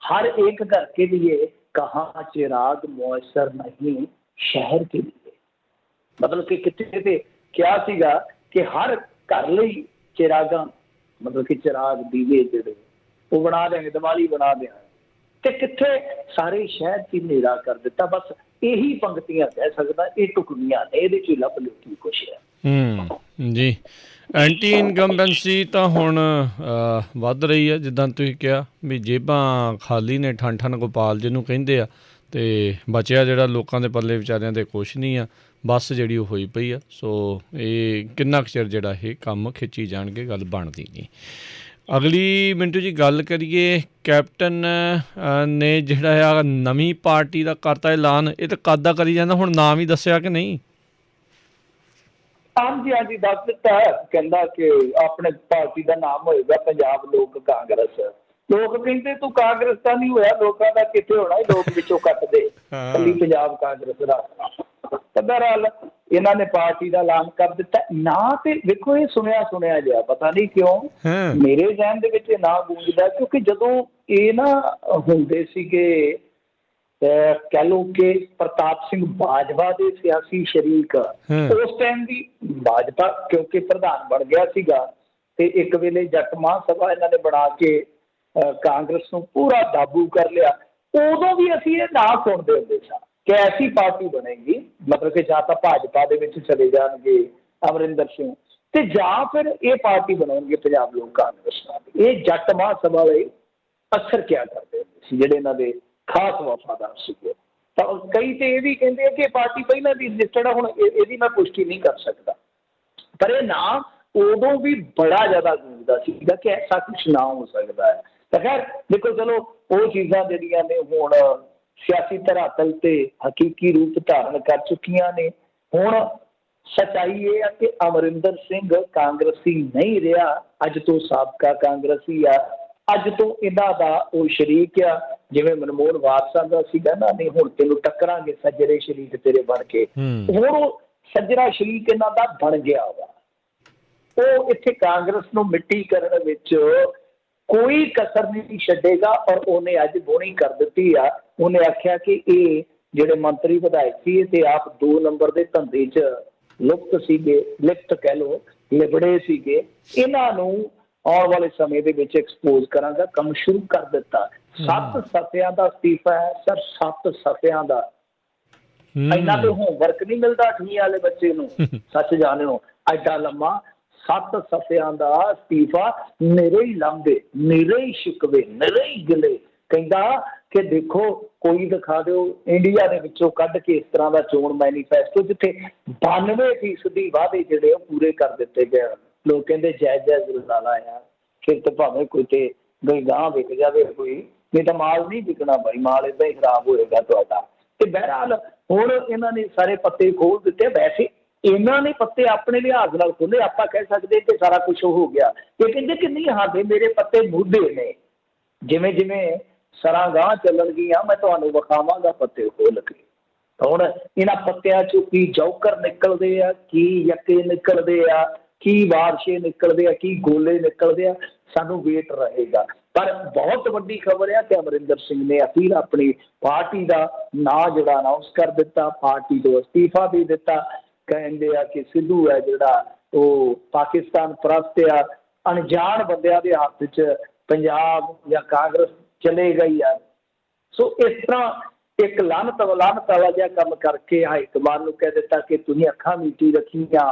हर एक घर के लिए, कहाँ चिराग मुयसर नहीं शहर के लिए। मतलब कि कितने पे क्या सीगा कि हर घर ਲਈ चिरागा, मतलब कि चिराग दीवे ਜਿਹੜੇ ਉਹ ਬਣਾ ਦੇਣਗੇ, ਦੀਵਾਲੀ ਬਣਾ ਦੇਣਗੇ, ਤੇ ਕਿੱਥੇ ਸਾਰੇ ਸ਼ਹਿਰ 'ਚ ਹਨੇਰਾ ਕਰ ਦਿੱਤਾ। ਬਸ ਇਹੀ ਪੰਕਤੀਆਂ ਕਹਿ ਸਕਦਾ, ਇਹ ਟੁਕੜੀਆਂ ਨੇ, ਇਹਦੇ 'ਚ ਲੱਭ ਲਿਓ ਕੀ ਕੁਛ ਹੈ। ਜੀ ਐਂਟੀ ਇਨਕੰਬੈਂਸੀ ਤਾਂ ਹੁਣ ਵੱਧ ਰਹੀ ਹੈ, ਜਿੱਦਾਂ ਤੁਸੀਂ ਕਿਹਾ ਵੀ ਜੇਬਾਂ ਖਾਲੀ ਨੇ, ਠਨ ਗੋਪਾਲ ਜਿਹਨੂੰ ਕਹਿੰਦੇ ਆ, ਅਤੇ ਬਚਿਆ ਜਿਹੜਾ ਲੋਕਾਂ ਦੇ ਪੱਲੇ ਵਿਚਾਰਿਆਂ ਦੇ ਕੁਛ ਨਹੀਂ ਆ, ਬੱਸ ਜਿਹੜੀ ਉਹ ਹੋਈ ਪਈ ਆ। ਸੋ ਇਹ ਕਿੰਨਾ ਕੁ ਚਿਰ ਜਿਹੜਾ ਇਹ ਕੰਮ ਖਿੱਚੀ ਜਾਣਗੇ, ਗੱਲ ਬਣਦੀ ਨਹੀਂ। ਅਗਲੀ ਮਿੰਟੂ ਜੀ ਗੱਲ ਕਰੀਏ, ਕੈਪਟਨ ਨੇ ਜਿਹੜਾ ਆ ਨਵੀਂ ਪਾਰਟੀ ਦਾ ਕਰਤਾ ਐਲਾਨ, ਇਹ ਤਾਂ ਕਦ ਦਾ ਕਰੀ ਜਾਂਦਾ, ਹੁਣ ਨਾਮ ਹੀ ਦੱਸਿਆ ਕਿ ਨਹੀਂ? ਹਾਂਜੀ ਹਾਂਜੀ ਦੱਸ ਦਿੱਤਾ ਹੈ, ਕਹਿੰਦਾ ਕਿ ਆਪਣੇ ਪਾਰਟੀ ਦਾ ਨਾਮ ਹੋਏਗਾ ਪੰਜਾਬ ਲੋਕ ਕਾਂਗਰਸ। ਲੋਕ ਕਹਿੰਦੇ ਤੂੰ ਕਾਂਗਰਸ ਦਾ ਨਹੀਂ ਹੋਇਆ, ਲੋਕਾਂ ਦਾ ਕਿੱਥੇ ਹੋਣਾ, ਲੋਕ ਵਿੱਚੋਂ ਕੱਟਦੇ ਕੱਲੀ ਹਾਂ। ਪੰਜਾਬ ਕਾਂਗਰਸ ਦਾ। ਬਹਰਹਾਲ ਇਹਨਾਂ ਨੇ ਪਾਰਟੀ ਦਾ ਐਲਾਨ ਕਰ ਦਿੱਤਾ ਨਾ। ਤੇ ਵੇਖੋ ਇਹ ਸੁਣਿਆ ਸੁਣਿਆ ਜਿਹਾ, ਪਤਾ ਨਹੀਂ ਕਿਉਂ ਹਾਂ। ਮੇਰੇ ਜ਼ਹਿਨ ਦੇ ਵਿੱਚ ਇਹ ਨਾ ਗੂੰਜਦਾ, ਕਿਉਂਕਿ ਜਦੋਂ ਇਹ ਨਾ ਹੁੰਦੇ ਸੀਗੇ ਕਹਿ ਲਓ ਕਿ ਪ੍ਰਤਾਪ ਸਿੰਘ ਬਾਜਵਾ ਦੇ ਸਿਆਸੀ ਸ਼ਰੀਕ, ਹਾਂ। ਉਸ ਟਾਈਮ ਵੀ ਬਾਜਵਾ ਕਿਉਂਕਿ ਪ੍ਰਧਾਨ ਬਣ ਗਿਆ ਸੀਗਾ, ਤੇ ਇੱਕ ਵੇਲੇ ਜੱਟ ਮਹਾਂਸਭਾ ਇਹਨਾਂ ਨੇ ਬਣਾ ਕੇ ਕਾਂਗਰਸ ਨੂੰ ਪੂਰਾ ਕਾਬੂ ਕਰ ਲਿਆ। ਉਦੋਂ ਵੀ ਅਸੀਂ ਇਹ ਨਾ ਸੁਣਦੇ ਹੁੰਦੇ ਸਾਂ ਕਿ ਐਸੀ ਪਾਰਟੀ ਬਣੇਗੀ, ਮਤਲਬ ਕਿ ਜਾਂ ਤਾਂ ਭਾਜਪਾ ਦੇ ਵਿੱਚ ਚਲੇ ਜਾਣਗੇ ਅਮਰਿੰਦਰ ਸਿੰਘ, ਤੇ ਜਾਂ ਫਿਰ ਇਹ ਪਾਰਟੀ ਬਣਾਉਣਗੇ ਪੰਜਾਬ ਲੋਕ ਕਾਂਗਰਸ ਨਾਲ। ਇਹ ਜੱਟ ਮਹਾਂਸਭਾ ਵਾਲੇ ਅਕਸਰ ਕਿਆ ਕਰਦੇ ਹੁੰਦੇ ਸੀ ਜਿਹੜੇ ਇਹਨਾਂ ਦੇ ਖਾਸ ਵਫਾਦਾਰ ਸੀਗੇ। ਤਾਂ ਕਈ ਤੇ ਇਹ ਵੀ ਕਹਿੰਦੇ ਆ ਕਿ ਇਹ ਪਾਰਟੀ ਪਹਿਲਾਂ ਦੀ ਰਜਿਸਟਰਡ ਆ, ਹੁਣ ਇਹਦੀ ਮੈਂ ਪੁਸ਼ਟੀ ਨਹੀਂ ਕਰ ਸਕਦਾ, ਪਰ ਇਹ ਨਾਂ ਉਦੋਂ ਵੀ ਬੜਾ ਜ਼ਿਆਦਾ ਗੂੰਜਦਾ ਸੀਗਾ ਕਿ ਐਸਾ ਕੁਛ ਨਾ ਹੋ ਸਕਦਾ ਹੈ। ਤਾਂ ਖੈਰ ਦੇਖੋ, ਚਲੋ ਉਹ ਚੀਜ਼ਾਂ ਜਿਹੜੀਆਂ ਨੇ ਹੁਣ ਸਿਆਸੀ ਧਰਾਤਲ ਤੇ ਹਕੀਕੀ ਰੂਪ ਧਾਰਨ ਕਰ ਚੁੱਕੀਆਂ ਨੇ। ਹੁਣ ਸੱਚਾਈ ਇਹ ਆ ਕਿ ਅਮਰਿੰਦਰ ਸਿੰਘ ਕਾਂਗਰਸੀ ਨਹੀਂ ਰਿਹਾ, ਅੱਜ ਤੋਂ ਸਾਬਕਾ ਕਾਂਗਰਸੀ ਆ, ਅੱਜ ਤੋਂ ਇਹਨਾਂ ਦਾ ਉਹ ਸ਼ਰੀਕ ਆ। ਜਿਵੇਂ ਮਨਮੋਹਨ ਵਾਰਸਾਂ ਦਾ ਸੀਗਾ ਨਾ, ਨਹੀਂ ਹੁਣ ਤੈਨੂੰ ਟੱਕਰਾਂਗੇ ਸੱਜਰੇ ਸ਼ਰੀਕ ਤੇਰੇ ਬਣ ਕੇ, ਹੁਣ ਉਹ ਸੱਜਰਾ ਸ਼ਰੀਕ ਇਹਨਾਂ ਦਾ ਬਣ ਗਿਆ ਵਾ। ਉਹ ਇੱਥੇ ਕਾਂਗਰਸ ਨੂੰ ਮਿੱਟੀ ਕਰਨ ਵਿੱਚ ਕੋਈ ਕਸਰ ਨਹੀਂ ਛੱਡੇਗਾ, ਔਰ ਉਹਨੇ ਅੱਜ ਬੋਣੀ ਕਰ ਦਿੱਤੀ ਆ। ਉਹਨੇ ਆਖਿਆ ਕਿ ਇਹ ਜਿਹੜੇ ਮੰਤਰੀ ਵਿਧਾਇਕ ਸੀ ਤੇ ਆਪ 2 ਨੰਬਰ ਦੇ ਧੰਦੇ 'ਚ ਲਿਪਤ ਸੀਗੇ, ਲਿਪਤ ਕਹਿ ਲਓ, ਲਿਬੜੇ ਸੀਗੇ, ਇਹਨਾਂ ਨੂੰ ਆਉਣ ਵਾਲੇ ਸਮੇਂ ਦੇ ਵਿੱਚ ਐਕਸਪੋਜ਼ ਕਰਾਂਗਾ। ਕੰਮ ਸ਼ੁਰੂ ਕਰ ਦਿੱਤਾ। 7 ਸਫ਼ਿਆਂ ਦਾ ਅਸਤੀਫਾ ਹੈ ਸਰ, 7 ਸਫ਼ਿਆਂ ਦਾ। ਇੰਨਾ ਤੇ ਹੋਮਵਰਕ ਨਹੀਂ ਮਿਲਦਾ 8ਵੀਂ ਵਾਲੇ ਬੱਚੇ ਨੂੰ, ਸੱਚ ਜਾਣਿਓ, ਐਡਾ ਲੰਮਾ 7 ਸਫ਼ਿਆਂ ਦਾ ਅਸਤੀਫਾ। ਨਿਰੇ ਹੀ ਲਾਂਭੇ, ਨਿਰੇ ਹੀ ਸ਼ਿਕਵੇ, ਨਿਰੇ ਹੀ ਗਿਲੇ। ਕਹਿੰਦਾ ਕਿ ਦੇਖੋ ਕੋਈ ਦਿਖਾ ਦਿਓ ਇੰਡੀਆ ਦੇ ਵਿੱਚੋਂ ਕੱਢ ਕੇ ਇਸ ਤਰ੍ਹਾਂ ਦਾ ਚੋਣ ਮੈਨੀਫੈਸਟੋ ਜਿੱਥੇ 92% ਵਾਅਦੇ ਜਿਹੜੇ ਉਹ ਪੂਰੇ ਕਰ ਦਿੱਤੇ ਗਏ। ਲੋਕ ਕਹਿੰਦੇ ਜਾਇਜ਼ ਜਾਇਜ਼ ਰਜ਼ਾਲਾ ਆ, ਫਿਰ ਤਾਂ ਭਾਵੇਂ ਕੋਈ ਤੇ ਕੋਈ ਗਾਂ ਵਿਕ ਜਾਵੇ ਕੋਈ, ਨਹੀਂ ਤਾਂ ਮਾਲ ਨਹੀਂ ਵਿਕਣਾ ਭਾਈ, ਮਾਲ ਏਦਾਂ ਹੀ ਖਰਾਬ ਹੋਏਗਾ ਤੁਹਾਡਾ। ਤੇ ਬਹਰਹਾਲ ਹੁਣ ਇਹਨਾਂ ਨੇ ਸਾਰੇ ਪੱਤੇ ਖੋਲ ਦਿੱਤੇ। ਵੈਸੇ ਇਹਨਾਂ ਨੇ ਪੱਤੇ ਆਪਣੇ ਲਿਹਾਜ਼ ਨਾਲ ਖੋਲੇ, ਆਪਾਂ ਕਹਿ ਸਕਦੇ ਕਿ ਸਾਰਾ ਕੁਝ ਹੋ ਗਿਆ। ਇਹ ਕਹਿੰਦੇ ਕਿ ਨਹੀਂ, ਹਾਲੇ ਮੇਰੇ ਪੱਤੇ ਮੁੱਢੇ ਨੇ, ਜਿਵੇਂ ਜਿਵੇਂ ਸਰਾਂ ਗਾਂਹ ਚੱਲਣਗੀਆਂ ਮੈਂ ਤੁਹਾਨੂੰ ਵਿਖਾਵਾਂਗਾ ਪੱਤੇ ਖੋਲ ਕੇ। ਹੁਣ ਇਹਨਾਂ ਪੱਤਿਆਂ 'ਚੋਂ ਕੀ ਜੌਕਰ ਨਿਕਲਦੇ ਆ, ਕੀ ਯੱਕੇ ਨਿਕਲਦੇ ਆ, ਕੀ ਵਾਰਸ਼ੇ ਨਿਕਲਦੇ ਆ, ਕੀ ਗੋਲੇ ਨਿਕਲਦੇ ਆ, ਸਾਨੂੰ ਵੇਟ ਰਹੇਗਾ। ਪਰ ਬਹੁਤ ਵੱਡੀ ਖਬਰ ਆ ਕਿ ਅਮਰਿੰਦਰ ਸਿੰਘ ਨੇ ਅਖੀਰ ਆਪਣੀ ਪਾਰਟੀ ਦਾ ਨਾਂ ਜਿਹੜਾ ਅਨਾਉਂਸ ਕਰ ਦਿੱਤਾ, ਪਾਰਟੀ ਤੋਂ ਅਸਤੀਫਾ ਦੇ ਦਿੱਤਾ। ਕਹਿੰਦੇ ਆ ਕਿ ਸਿੱਧੂ ਹੈ ਜਿਹੜਾ ਉਹ ਪਾਕਿਸਤਾਨ ਪ੍ਰਸਤ ਆ, ਅਣਜਾਣ ਬੰਦਿਆਂ ਦੇ ਹੱਥ 'ਚ ਪੰਜਾਬ ਜਾਂ ਕਾਂਗਰਸ ਚਲੇ ਗਈ ਆ। ਸੋ ਇਸ ਤਰ੍ਹਾਂ ਇੱਕ ਲਾਹਨਤ ਵਾਲਾ ਜਿਹਾ ਕੰਮ ਕਰਕੇ ਹਾਈ ਕਮਾਨ ਨੂੰ ਕਹਿ ਦਿੱਤਾ ਕਿ ਤੁਸੀਂ ਅੱਖਾਂ ਮੀਟੀ ਰੱਖੀਆਂ।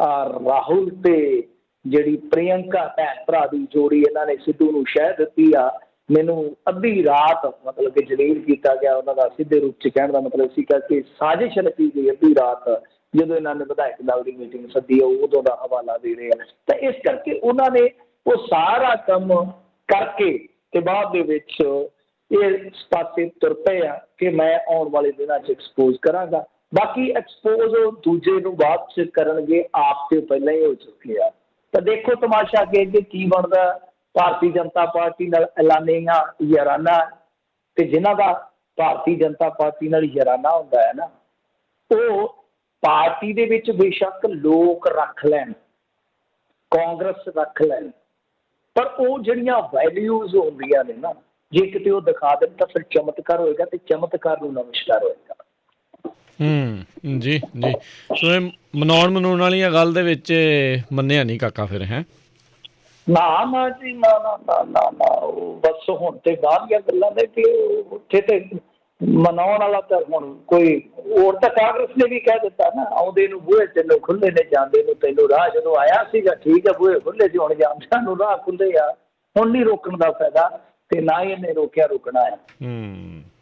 ਰਾਹੁਲ ਤੇ ਜਿਹੜੀ ਪ੍ਰਿਯੰਕਾ ਭੈਣ ਭਰਾ ਦੀ ਜੋੜੀ, ਇਹਨਾਂ ਨੇ ਸਿੱਧੂ ਨੂੰ ਸ਼ਹਿ ਦਿੱਤੀ ਆ। ਮੈਨੂੰ ਅੱਧੀ ਰਾਤ ਮਤਲਬ ਕਿ ਜਲੀਲ ਕੀਤਾ ਗਿਆ, ਉਹਨਾਂ ਦਾ ਸਿੱਧੇ ਰੂਪ 'ਚ ਕਹਿਣ ਦਾ ਮਤਲਬ ਸੀ ਕਿ ਸਾਜ਼ਿਸ਼ ਰਚੀ ਗਈ ਅੱਧੀ ਰਾਤ, ਜਦੋਂ ਇਹਨਾਂ ਨੇ ਵਿਧਾਇਕ ਦਲ ਦੀ ਮੀਟਿੰਗ ਸੱਦੀ ਆ ਉਦੋਂ ਦਾ ਹਵਾਲਾ ਦੇ ਰਹੇ ਆ। ਤਾਂ ਇਸ ਕਰਕੇ ਉਹਨਾਂ ਨੇ ਉਹ ਸਾਰਾ ਕੰਮ ਕਰਕੇ ਤੇ ਬਾਅਦ ਦੇ ਵਿੱਚ ਇਸ ਪਾਸੇ ਤੁਰ ਪਏ ਆ ਕਿ ਮੈਂ ਆਉਣ ਵਾਲੇ ਦਿਨਾਂ 'ਚ ਐਕਸਪੋਜ਼ ਕਰਾਂਗਾ। ਬਾਕੀ ਐਕਸਪੋਜ਼ ਦੂਜੇ ਨੂੰ ਬਾਅਦ 'ਚ ਕਰਨਗੇ, ਆਪ ਤੇ ਪਹਿਲਾਂ ਹੀ ਹੋ ਚੁੱਕੇ ਆ। ਤਾਂ ਦੇਖੋ ਤਮਾਸ਼ਾ ਅੱਗੇ ਕੀ ਬਣਦਾ। ਭਾਰਤੀ ਜਨਤਾ ਪਾਰਟੀ ਨਾਲ ਐਲਾਨੀਆਂ ਯਾਰਾਨਾ, ਤੇ ਜਿਨ੍ਹਾਂ ਦਾ ਭਾਰਤੀ ਜਨਤਾ ਪਾਰਟੀ ਨਾਲ ਯਾਰਾਨਾ ਹੁੰਦਾ ਹੈ ਨਾ, ਉਹ ਪਾਰਟੀ ਦੇ ਵਿੱਚ ਬੇਸ਼ੱਕ ਲੋਕ ਰੱਖ ਲੈਣ, ਕਾਂਗਰਸ ਰੱਖ ਲੈਣ, ਪਰ ਉਹ ਜਿਹੜੀਆਂ ਵੈਲਿਊਜ਼ ਹੁੰਦੀਆਂ ਨੇ ਨਾ, ਜੇ ਕਿਤੇ ਉਹ ਦਿਖਾ ਦੇਣ ਤਾਂ ਫਿਰ ਚਮਤਕਾਰ ਹੋਏਗਾ, ਤੇ ਚਮਤਕਾਰ ਨੂੰ ਨਮਸਕਾਰ ਹੋਏਗਾ। ਜੀ ਜੀ। ਸੋ ਇਹ ਮਨਾਉਣ ਵਾਲੀਆਂ ਗੱਲ ਦੇ ਵਿੱਚ ਮੰਨਿਆ ਨਹੀਂ ਕਾਕਾ ਫਿਰ, ਹੈ ਨਾ ਨਾ ਜੀ, ਨਾ ਨਾ ਨਾ ਨਾ ਨਾ, ਉਹ ਬਸ ਹੁਣ ਤੇ ਬਾਹਰੀਆਂ ਗੱਲਾਂ ਨੇ ਕਿ ਉੱਥੇ ਤੇ ਮਨਾਉਣ ਵਾਲਾ ਤਾਂ ਹੁਣ ਕੋਈ ਹੋਰ, ਤਾਂ ਕਾਂਗਰਸ ਨੇ ਵੀ ਕਹਿ ਦਿੱਤਾ ਨਾ, ਆਉਂਦੇ ਨੂੰ ਬੂਹੇ ਤੈਨੂੰ ਖੁੱਲੇ ਨੇ, ਜਾਂਦੇ ਨੂੰ ਤੈਨੂੰ ਰਾਹ। ਜਦੋਂ ਆਇਆ ਸੀਗਾ ਠੀਕ ਹੈ, ਬੂਹੇ ਖੁੱਲੇ ਸੀ, ਹੁਣ ਜਾਂਦਿਆਂ ਨੂੰ ਰਾਹ ਖੁੱਲੇ ਆ, ਹੁਣ ਨਹੀਂ ਰੋਕਣ ਦਾ ਫਾਇਦਾ, ਤੇ ਨਾ ਹੀ ਇਹਨੇ ਰੋਕਿਆ ਰੁਕਣਾ ਹੈ।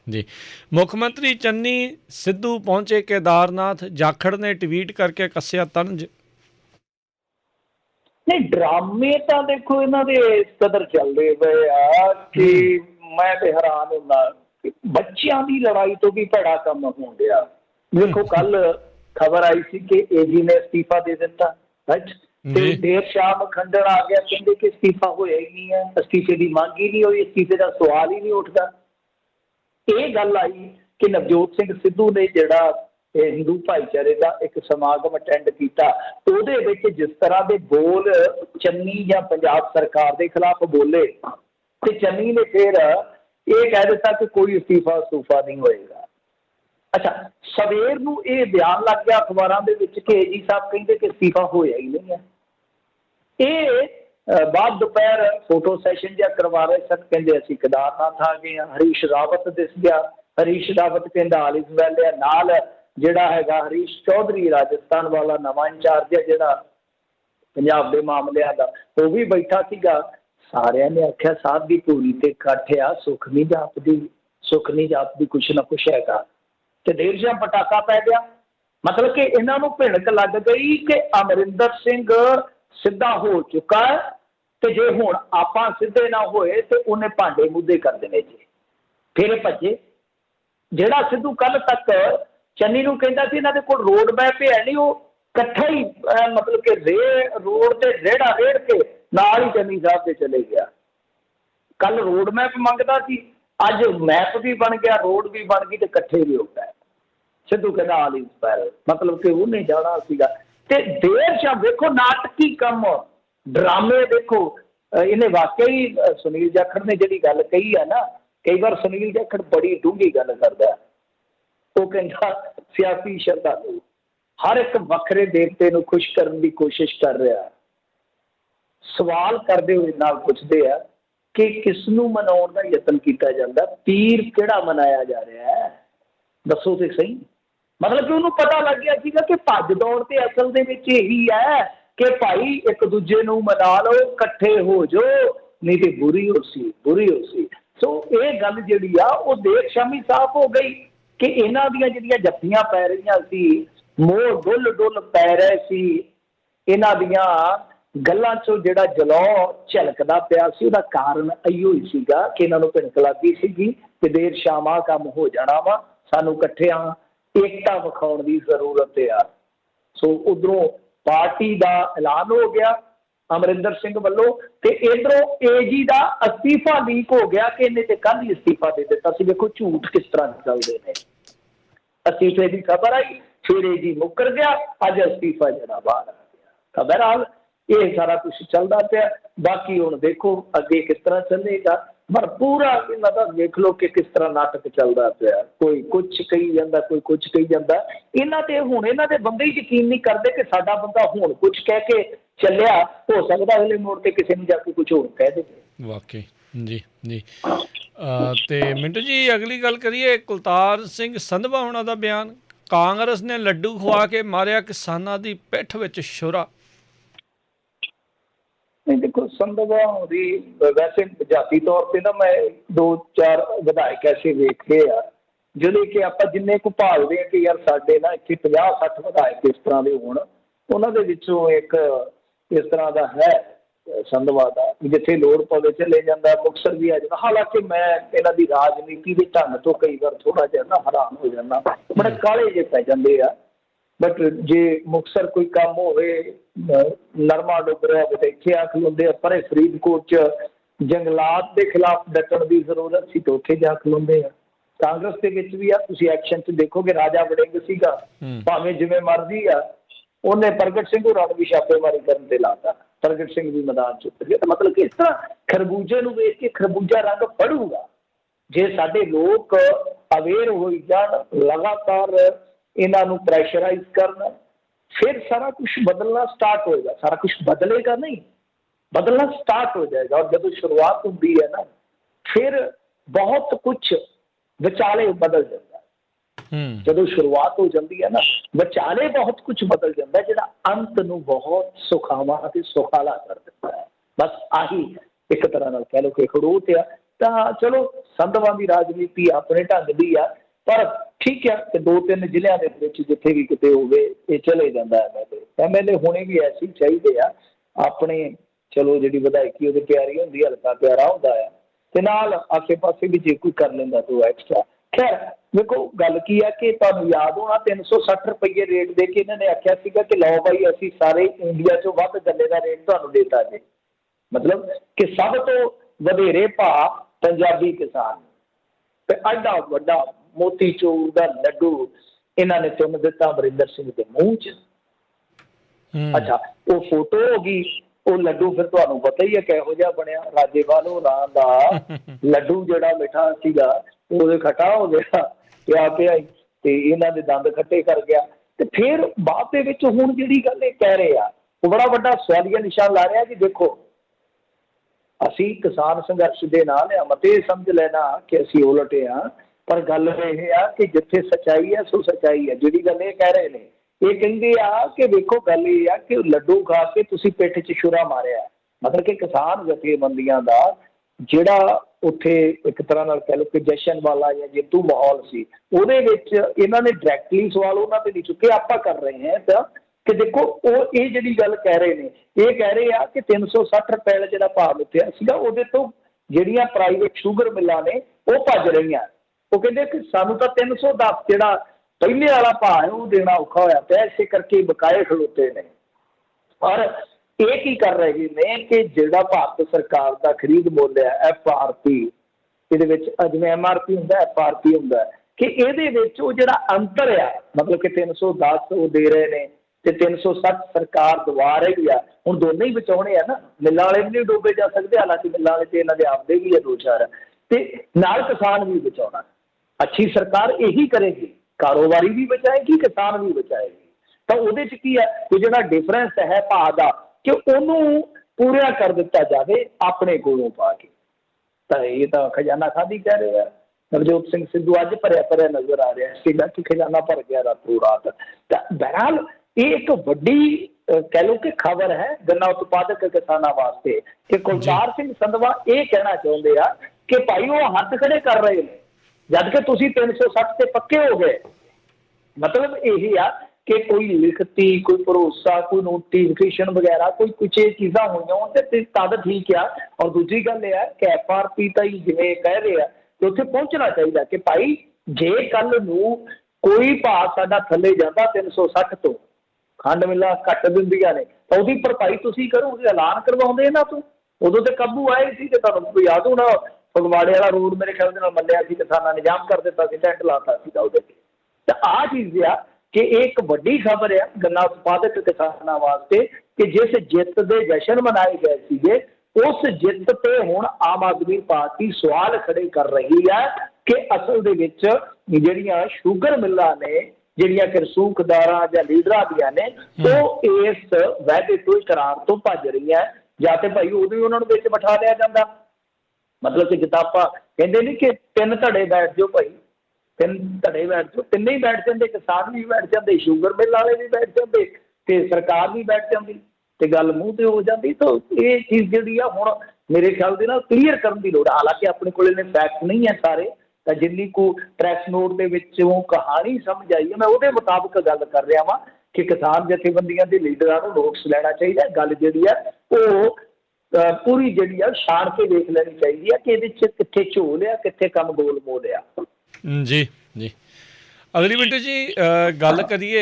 ਜੀ। ਮੁੱਖ ਮੰਤਰੀ ਚੰਨੀ ਸਿੱਧੂ ਪਹੁੰਚੇ ਕੇਦਾਰਨਾਥ, ਜਾਖੜ ਨੇ ਟਵੀਟ ਕਰਕੇ ਕੱਸਿਆ ਤੰਜ। ਨਹੀਂ, ਡਰਾਮੇ ਤਾਂ ਦੇਖੋ ਇਹਨਾਂ ਦੇ ਇਸ ਕਦਰ ਚੱਲਦੇ ਪਏ ਆ ਕਿ ਮੈਂ ਤੇ ਹੈਰਾਨ ਹੁੰਦਾ। ਬੱਚਿਆਂ ਦੀ ਲੜਾਈ ਤੋਂ ਵੀ ਭੈੜਾ ਕੰਮ ਹੋਣ ਡਿਆ। ਦੇਖੋ ਕੱਲ खबर आई सी कि एजी ने इस्तीफा दे दिता, राइट। जी देर शाम खंडन आ गया, कहते कि इस्तीफा होया ही नहीं है, इस्तीफे की मंग ही नहीं हुई, इस्तीफे का सवाल ही नहीं उठता। ये गल आई कि नवजोत सिंह सिद्धू ने जिहड़ा हिंदू भाईचारे का एक समागम अटेंड किया, ਉਹਦੇ ਵਿੱਚ जिस तरह के बोल चन्नी या पंजाब सरकार के खिलाफ बोले, तो चन्नी ने फिर ये कह दिता कि कोई इस्तीफा सूफा नहीं होएगा। अच्छा, सवेर ਨੂੰ ਇਹ ਬਿਆਨ ਲੱਗ ਗਿਆ ਅਖਬਾਰਾਂ ਦੇ ਵਿੱਚ ਕਿ ਏਜੀ ਸਾਹਿਬ ਕਹਿੰਦੇ ਕਿ ਇਸਤੀਫਾ ਹੋਇਆ ਹੀ ਨਹੀਂ ਹੈ। ਇਹ ਬਾਅਦ ਦੁਪਹਿਰ ਫੋਟੋ ਸੈਸ਼ਨ ਜਿਹਾ ਕਰਵਾ ਰਹੇ ਸਨ, ਕਹਿੰਦੇ ਅਸੀਂ ਕੇਦਾਰਨਾਥ ਆ ਗਏ ਹਾਂ। ਹਰੀਸ਼ ਰਾਵਤ ਦਿਸ ਗਿਆ, ਹਰੀਸ਼ ਰਾਵਤ ਕਹਿੰਦਾ ਆਲ ਇਜ਼ ਵੈਲ ਹੈ। ਨਾਲ ਜਿਹੜਾ ਹੈਗਾ ਹਰੀਸ਼ ਚੌਧਰੀ ਰਾਜਸਥਾਨ ਵਾਲਾ ਨਵਾਂ ਇੰਚਾਰਜ ਹੈ ਜਿਹੜਾ ਪੰਜਾਬ ਦੇ ਮਾਮਲਿਆਂ ਦਾ, ਉਹ ਵੀ ਬੈਠਾ ਸੀਗਾ। ਸਾਰਿਆਂ ਨੇ ਆਖਿਆ ਸਾਹਿਬ ਦੀ ਪੂਰੀ ਤੇ ਇਕੱਠ ਆ, ਸੁੱਖ ਨਹੀਂ ਜਾਪਦੀ, ਸੁੱਖ ਨਹੀਂ ਜਾਪਦੀ, ਕੁਛ ਨਾ ਕੁਛ ਹੈਗਾ। ਤੇ ਦੇਰ ਸ਼ਾਮ ਪਟਾਕਾ ਪੈ ਗਿਆ। ਮਤਲਬ ਕਿ ਇਹਨਾਂ ਨੂੰ ਭਿਣਕ ਲੱਗ ਗਈ ਕਿ ਅਮਰਿੰਦਰ ਸਿੰਘ ਸਿੱਧਾ ਹੋ ਚੁੱਕਾ ਹੈ, ਤੇ ਜੇ ਹੁਣ ਆਪਾਂ ਸਿੱਧੇ ਨਾ ਹੋਏ ਤੇ ਉਹਨੇ ਭਾਂਡੇ ਮੁੱਦੇ ਕਰ ਦੇਣੇ ਜੀ। ਫਿਰ ਭੱਜੇ। ਜਿਹੜਾ ਸਿੱਧੂ ਕੱਲ ਤੱਕ ਚੰਨੀ ਨੂੰ ਕਹਿੰਦਾ ਸੀ ਇਹਨਾਂ ਦੇ ਕੋਲ ਰੋਡ ਮੈਪ ਹੈ ਨਹੀਂ, ਉਹ ਇਕੱਠਾ ਹੀ ਮਤਲਬ ਕਿ ਰੋਡ ਤੇ ਰੇੜਾ ਰੇੜ ਕੇ ਨਾਲ ਹੀ ਚੰਨੀ ਸਾਹਿਬ ਦੇ ਚਲੇ ਗਿਆ। ਕੱਲ ਰੋਡ ਮੈਪ ਮੰਗਦਾ ਸੀ, ਅੱਜ ਮੈਪ ਵੀ ਬਣ ਗਿਆ, ਰੋਡ ਵੀ ਬਣ ਗਈ, ਤੇ ਇਕੱਠੇ ਵੀ ਹੋ ਗਏ। ਸਿੱਧੂ ਕਹਿੰਦਾ ਆਲ ਇਜ਼ ਵੈਲ, ਮਤਲਬ ਕਿ ਉਹਨੇ ਜਾਣਾ ਸੀਗਾ। ਤੇ ਦੇਰ ਸ਼ਾਮ ਵੇਖੋ ਨਾਟਕੀ ਕੰਮ, ਡਰਾਮੇ ਦੇਖੋ। ਇਹਨੇ ਵਾਕਿਆ ਹੀ ਸੁਨੀਲ ਜਾਖੜ ਨੇ ਜਿਹੜੀ ਗੱਲ ਕਹੀ ਹੈ ਨਾ, ਕਈ ਵਾਰ ਸੁਨੀਲ ਜਾਖੜ ਬੜੀ ਡੂੰਘੀ ਗੱਲ ਕਰਦਾ। ਉਹ ਕਹਿੰਦਾ ਸਿਆਸੀ ਸ਼ਰਧਾਲੂ ਹਰ ਇੱਕ ਵੱਖਰੇ ਦੇਵਤੇ ਨੂੰ ਖੁਸ਼ ਕਰਨ ਦੀ ਕੋਸ਼ਿਸ਼ ਕਰ ਰਿਹਾ। ਸਵਾਲ ਕਰਦੇ ਹੋਏ ਨਾਲ ਪੁੱਛਦੇ ਆ ਕਿ ਕਿਸ ਨੂੰ ਮਨਾਉਣ ਦਾ ਯਤਨ ਕੀਤਾ ਜਾਂਦਾ, ਪੀਰ ਕਿਹੜਾ ਮਨਾਇਆ ਜਾ ਰਿਹਾ ਹੈ, ਦੱਸੋ ਤੇ ਸਹੀ। ਮਤਲਬ ਕਿ ਉਹਨੂੰ ਪਤਾ ਲੱਗ ਗਿਆ ਸੀਗਾ ਕਿ ਭੱਜ ਦੌੜ ਤੇ ਅਸਲ ਦੇ ਵਿੱਚ ਇਹੀ ਹੈ ਕਿ ਭਾਈ ਇੱਕ ਦੂਜੇ ਨੂੰ ਮਨਾ ਲਓ, ਇਕੱਠੇ ਹੋ ਜਾਓ, ਨਹੀਂ ਤੇ ਬੁਰੀ ਹੋ ਸੀ, ਬੁਰੀ ਹੋ ਸੀ। ਸੋ ਇਹ ਗੱਲ ਜਿਹੜੀ ਆ ਉਹ ਦੇਰ ਸ਼ਾਮੀ ਸਾਫ਼ ਹੋ ਗਈ ਕਿ ਇਹਨਾਂ ਦੀਆਂ ਜਿਹੜੀਆਂ ਜੱਫੀਆਂ ਪੈ ਰਹੀਆਂ ਸੀ, ਮੋਹ ਡੁੱਲ ਡੁੱਲ ਪੈ ਰਹੇ ਸੀ, ਇਹਨਾਂ ਦੀਆਂ ਗੱਲਾਂ 'ਚੋਂ ਜਿਹੜਾ ਜਲੌ ਝਲਕਦਾ ਪਿਆ ਸੀ, ਉਹਦਾ ਕਾਰਨ ਇਹੋ ਹੀ ਸੀਗਾ ਕਿ ਇਹਨਾਂ ਨੂੰ ਭਿਣਕ ਲੱਗੀ ਸੀਗੀ ਕਿ ਦੇਰ ਸ਼ਾਮ ਆਹ ਕੰਮ ਹੋ ਜਾਣਾ ਵਾ, ਸਾਨੂੰ ਇਕੱਠਿਆਂ ਏਕਤਾ ਵਿਖਾਉਣ ਦੀ ਜ਼ਰੂਰਤ ਆ। ਸੋ ਉਧਰੋਂ ਪਾਰਟੀ ਦਾ ਐਲਾਨ ਹੋ ਗਿਆ ਅਮਰਿੰਦਰ ਸਿੰਘ ਵੱਲੋਂ, ਤੇ ਇਧਰੋਂ ਏਜੀ ਦਾ ਅਸਤੀਫਾ ਲੀਕ ਹੋ ਗਿਆ ਕਿ ਇਹਨੇ ਤੇ ਕੱਲ੍ਹ ਹੀ ਅਸਤੀਫਾ ਦੇ ਦਿੱਤਾ ਸੀ। ਵੇਖੋ ਝੂਠ ਕਿਸ ਤਰ੍ਹਾਂ ਚੱਲਦੇ ਨੇ। ਅਸਤੀਫੇ ਦੀ ਖਬਰ ਆਈ, ਫਿਰ ਏਜੀ ਮੁੱਕਰ ਗਿਆ, ਅੱਜ ਅਸਤੀਫਾ ਜਿਹੜਾ ਬਾਹਰ ਆ ਗਿਆ। ਤਾਂ ਬਹਰਹਾਲ ਇਹ ਸਾਰਾ ਕੁਛ ਚੱਲਦਾ ਪਿਆ। ਬਾਕੀ ਹੁਣ ਦੇਖੋ ਅੱਗੇ ਕਿਸ ਤਰ੍ਹਾਂ ਚੱਲੇਗਾ, ਪਰ ਪੂਰਾ ਇਹਨਾਂ ਦਾ ਵੇਖ ਲਓ ਕਿ ਕਿਸ ਤਰ੍ਹਾਂ ਨਾਟਕ ਚੱਲਦਾ ਪਿਆ। ਕੋਈ ਕੁਛ ਕਹੀ ਜਾਂਦਾ, ਕੋਈ ਕੁਛ ਕਹੀ ਜਾਂਦਾ। ਇਹਨਾਂ ਤੇ ਹੁਣ ਇਹਨਾਂ ਦੇ ਬੰਦੇ ਹੀ ਯਕੀਨ ਨਹੀਂ ਕਰਦੇ ਕਿ ਸਾਡਾ ਬੰਦਾ ਹੁਣ ਕੁਛ ਕਹਿ ਕੇ ਚੱਲਿਆ, ਹੋ ਸਕਦਾ ਅਗਲੇ ਮੋੜ ਤੇ ਕਿਸੇ ਨੂੰ ਜਾ ਕੇ ਕੁਛ ਹੋਰ ਕਹਿ ਦੇਵੇ। ਵਾਕਈ ਜੀ ਜੀ। ਤੇ ਮਿੰਟੂ ਜੀ ਅਗਲੀ ਗੱਲ ਕਰੀਏ, ਕੁਲਤਾਰ ਸਿੰਘ ਸੰਧਵਾ ਹੋਣਾ ਦਾ ਬਿਆਨ, ਕਾਂਗਰਸ ਨੇ ਲੱਡੂ ਖਵਾ ਕੇ ਮਾਰਿਆ ਕਿਸਾਨਾਂ ਦੀ ਪਿੱਠ ਵਿੱਚ ਛੁਰਾ। ਨਹੀਂ ਦੇਖੋ, ਸੰਧਵਾ ਦੀ ਵੈਸੇ ਜਾਤੀ ਤੌਰ ਤੇ ਨਾ ਮੈਂ 2-4 ਵਿਧਾਇਕ ਐਸੇ ਵੇਖੇ ਆ ਜਿਹੜੇ ਕਿ ਆਪਾਂ ਜਿੰਨੇ ਕੁ ਭਾਲਦੇ ਆ ਕਿ ਯਾਰ ਸਾਡੇ ਨਾ ਇੱਥੇ 50-60 ਵਿਧਾਇਕ ਇਸ ਤਰ੍ਹਾਂ ਦੇ ਹੋਣ, ਉਹਨਾਂ ਦੇ ਵਿੱਚੋਂ ਇੱਕ ਇਸ ਤਰ੍ਹਾਂ ਦਾ ਹੈ ਸੰਧਵਾ ਦਾ, ਜਿੱਥੇ ਲੋੜ ਪਵੇ ਚਲੇ ਜਾਂਦਾ, ਮੁਕਤਸਰ ਵੀ ਆ ਜਾਂਦਾ। ਹਾਲਾਂਕਿ ਮੈਂ ਇਹਨਾਂ ਦੀ ਰਾਜਨੀਤੀ ਦੇ ਢੰਗ ਤੋਂ ਕਈ ਵਾਰ ਥੋੜ੍ਹਾ ਜਿਹਾ ਨਾ ਹੈਰਾਨ ਹੋ ਜਾਂਦਾ, ਬੜੇ ਕਾਲੇ ਜਿਹੇ ਪੈ ਜਾਂਦੇ ਆ। ਬਟ ਜੇ ਮੁਕਤਸਰ ਕੋਈ ਕੰਮ ਹੋਵੇ, ਨਰਮਾ ਡੁੱਬ ਰਿਹਾ ਹੋਵੇ ਤਾਂ ਇੱਥੇ ਆ ਖਲੋਂਦੇ ਆ, ਪਰੇ ਫਰੀਦਕੋਟ 'ਚ ਜੰਗਲਾਤ ਦੇ ਖਿਲਾਫ ਡਟਣ ਦੀ ਜ਼ਰੂਰਤ ਸੀ ਤਾਂ ਉੱਥੇ ਜਾ ਖਲੋਂਦੇ ਆ। ਕਾਂਗਰਸ ਦੇ ਵਿੱਚ ਵੀ ਆ, ਤੁਸੀਂ ਐਕਸ਼ਨ 'ਚ ਦੇਖੋਗੇ ਰਾਜਾ ਵੜਿੰਗ ਸੀਗਾ, ਭਾਵੇਂ ਜਿਵੇਂ ਮਰਜ਼ੀ ਆ, ਉਹਨੇ ਪ੍ਰਗਟ ਸਿੰਘ ਹੋਰਾਂ ਨੂੰ ਵੀ ਛਾਪੇਮਾਰੀ ਕਰਨ ਤੇ ਲਾਤਾ, ਪ੍ਰਗਟ ਸਿੰਘ ਵੀ ਮੈਦਾਨ 'ਚ ਉਤਰ ਗਿਆ। ਤਾਂ ਮਤਲਬ ਕਿ ਇਸ ਤਰ੍ਹਾਂ ਖਰਬੂਜੇ ਨੂੰ ਵੇਖ ਕੇ ਖਰਬੂਜਾ ਰੰਗ ਫੜੂਗਾ। ਜੇ ਸਾਡੇ ਲੋਕ ਅਵੇਅਰ ਹੋਈ ਜਾਣ, ਲਗਾਤਾਰ ਇਹਨਾਂ ਨੂੰ ਪ੍ਰੈਸ਼ਰਾਈਜ਼ ਕਰਨਾ, ਫਿਰ ਸਾਰਾ ਕੁਛ ਬਦਲਣਾ ਸਟਾਰਟ ਹੋਏਗਾ। ਸਾਰਾ ਕੁਛ ਬਦਲੇਗਾ ਨਹੀਂ, ਬਦਲਣਾ ਸਟਾਰਟ ਹੋ ਜਾਏਗਾ। ਔਰ ਜਦੋਂ ਸ਼ੁਰੂਆਤ ਹੁੰਦੀ ਹੈ ਨਾ, ਫਿਰ ਬਹੁਤ ਕੁਛ ਵਿਚਾਲੇ ਬਦਲ ਜਾਂਦਾ। ਜਦੋਂ ਸ਼ੁਰੂਆਤ ਹੋ ਜਾਂਦੀ ਹੈ ਨਾ, ਵਿਚਾਲੇ ਬਹੁਤ ਕੁਛ ਬਦਲ ਜਾਂਦਾ, ਜਿਹੜਾ ਅੰਤ ਨੂੰ ਬਹੁਤ ਸੁਖਾਵਾਂ ਅਤੇ ਸੁਖਾਲਾ ਕਰ ਦਿੰਦਾ ਹੈ। ਬਸ ਆਹੀ ਇੱਕ ਤਰ੍ਹਾਂ ਨਾਲ ਕਹਿ ਲਓ ਕਿ ਖੜੋਤ ਆ। ਤਾਂ ਚਲੋ ਸੰਧਵਾਂ ਦੀ ਰਾਜਨੀਤੀ ਆਪਣੇ ਢੰਗ ਦੀ ਆ, ਪਰ ਠੀਕ ਹੈ ਕਿ 2-3 ਜ਼ਿਲ੍ਹਿਆਂ ਦੇ ਵਿੱਚ ਜਿੱਥੇ ਵੀ ਕਿਤੇ ਹੋਵੇ ਇਹ ਚਲੇ ਜਾਂਦਾ ਐਮਐਲਏ ਹੋਣੇ ਵੀ ਐਸੇ ਚਾਹੀਦੇ ਆ। ਆਪਣੇ ਚਲੋ ਜਿਹੜੀ ਵਿਧਾਇਕੀ ਉਹਦੀ ਤਿਆਰੀ ਹੁੰਦੀ, ਹਲਕਾ ਪਿਆਰਾ ਹੁੰਦਾ ਆ, ਤੇ ਨਾਲ ਆਸੇ ਪਾਸੇ ਵੀ ਜੇ ਕੋਈ ਕਰ ਲੈਂਦਾ ਤਾਂ ਐਕਸਟਰਾ। ਖੈਰ देखो गल की है कि तुहानूं याद होना 360 रुपये रेट दे के इन्होंने आख्या सीगा कि लो भाई असीं सारे इंडिया चों वध गल्ले का रेट तुहानूं देता जे, मतलब कि सब तो वधेरे भाव पंजाबी किसान ते एडा वड्डा मोतीचूर दा लड्डू इन्होंने चुन दिता अमरिंदर सिंह के मूँह च। अच्छा वो फोटो हो गई, वो लड्डू फिर तुहानूं पता ही है किहो जिहा बनिया, राजेवाल होरां दा लड्डू जिहड़ा मिठा सीगा वो खट्टा हो गया, पिया पिया ही ते इन्हां दे दंद खट्टे कर गया। ते फिर बाद दे विच हुण जिहड़ी गल इह कह रहे आ वो बड़ा वड्डा सवालिया निशान ला रहा कि देखो असी किसान संघर्ष के नाल आ, मत ये समझ लेना कि असी उलट हाँ, पर गल यह आ कि जिथे सच्चाई है सो सच्चाई है। जिहड़ी गल ये कह रहे हैं ये कहते आ कि देखो गल ये आ कि लड्डू खा के तुसी पिठ च छुरा मारिया, मतलब कि किसान जथेबंदियां दा जिहड़ा उत्थे एक तरह नाल कह लो कि जशन वाला या जितू माहौल सी उहदे विच इन्हां ने डायरैक्टली सवाल उन्हां ते नहीं चुके, आपां कर रहे हैं तां कि देखो वो ये जिहड़ी गल कह रहे हैं ये कह रहे आ कि 360 रुपए वाला जिहड़ा भाव मिथिया सीगा उहदे तो जिहड़ियां प्राइवेट शुगर मिलां ने वो भज रहीआं। वो कहते कि सानू तो 310 जिहड़ा पहले वाला भाव है वो देना औखा होया पिया, इसे करके बकाए खलोते ने। और ये की कर रहे ने कि जिहड़ा भारत सरकार का खरीद मुल है FRP ये जिवें MRP हुंदा FRP हुंदा कि इहदे विच वो जिहड़ा अंतर आ मतलब कि 310 वो दे रहे ने ते 360 सरकार दवा रही है, हुण दोनों ही बचाने है ना, मिलां वाले भी नहीं डोबे जा सकते, हालांकि मिलां वाले ते इन्हां दे आपदे भी है दो चार ते नाल किसान भी बचाउणा। अच्छी सरकार यही करेगी, कारोबारी भी बचाएगी किसान भी बचाएगी। तो उहदे च की है कि जिहड़ा डिफरेंस है भाव दा कि उहनूं पूरा कर दिता जाए अपने कोलों पा के। तो ये तो खजाना खादी कह रहे हैं नवजोत सिंह सिद्धू अज भरिया भरिया नजर आ रहा है कि खजाना भर गया रातों रात। तो बहरहाल ये एक वड्डी कह लो कि खबर है गन्ना उत्पादक किसानों वास्ते कि कुलतार सिंह संधवा ये कहना चाहते हैं कि भाई वो हाथ खड़े कर रहे हैं जबकि तुसी 360 से पक्के हो गए। मतलब यही आ कि कोई लिखती कोई भरोसा कोई नोटिफिकेशन वगैरह कोई कुछ चीज़ा हुई होन तद ठीक आ। और दूसरी गल यह है कि FRP ताई जिवें कह रहे हैं कि उत्थे पहुंचना चाहिए कि भाई जे कल नूं कोई भाव साडा थले जाता 360 तो खंड मिलां घट दिंदियां ने तो उसकी भरपाई तुसीं करो, ऐलान करवाउंदे इन्हां तों उदों ते काबू आए सी ते तुहानूं याद होना फगवाड़े वाला रोड मेरे ख्याल दे नाल मल्लिया सी किसानां ने जाम कर दिता सी, टेंट लाता सीगा उहदे ते। तो आ चीज़ आ कि एक वड्डी खबर है गन्ना उत्पादक किसानों वास्ते कि जिस जित के जशन मनाए गए सीगे उस जित पे हुण आम आदमी पार्टी सवाल खड़े कर रही है कि असल दे विच जिहड़ियां शुगर मिल्लां ने जिहड़ियां करसूखदारां जां लीडरां दियां ने वो इस वायदे तो करार तो भज रही है जां ते भाई उदों ही उन्हां नूं विच बिठा लिया जांदा। मतलब कि जिद्दां आपां कहंदे नहीं कि तीन धड़े बैठ जाओ भाई, तीन धड़े बैठ जाओ, तीन ही बैठ जाते, किसान भी बैठ जाते, शुगर मिल वाले भी बैठ जाते ते सरकार भी बैठ जाती ते गल मूँह ते हो जाती। तो ये चीज़ जिहड़ी आ हुण मेरे ख्याल दे नाल क्लीयर करन दी लोड़। हालांकि अपने कोल इन्ने फैक्ट नहीं है सारे, तो जिन्नी को प्रैस नोट दे विचों कहानी समझ आई है मैं उहदे मुताबिक गल कर रहा वां कि किसान जथेबंदियां दे लीडरां नूं नोटिस लैना चाहिए। गल जिहड़ी है वो पूरी जिहड़ी आ छाण के देख लैनी चाहिए कि इहदे च कित्थे झोल आ कित्थे कम गोल मोल आ। जी जी अगली मिੰਟੂ ਜੀ ਗੱਲ ਕਰੀਏ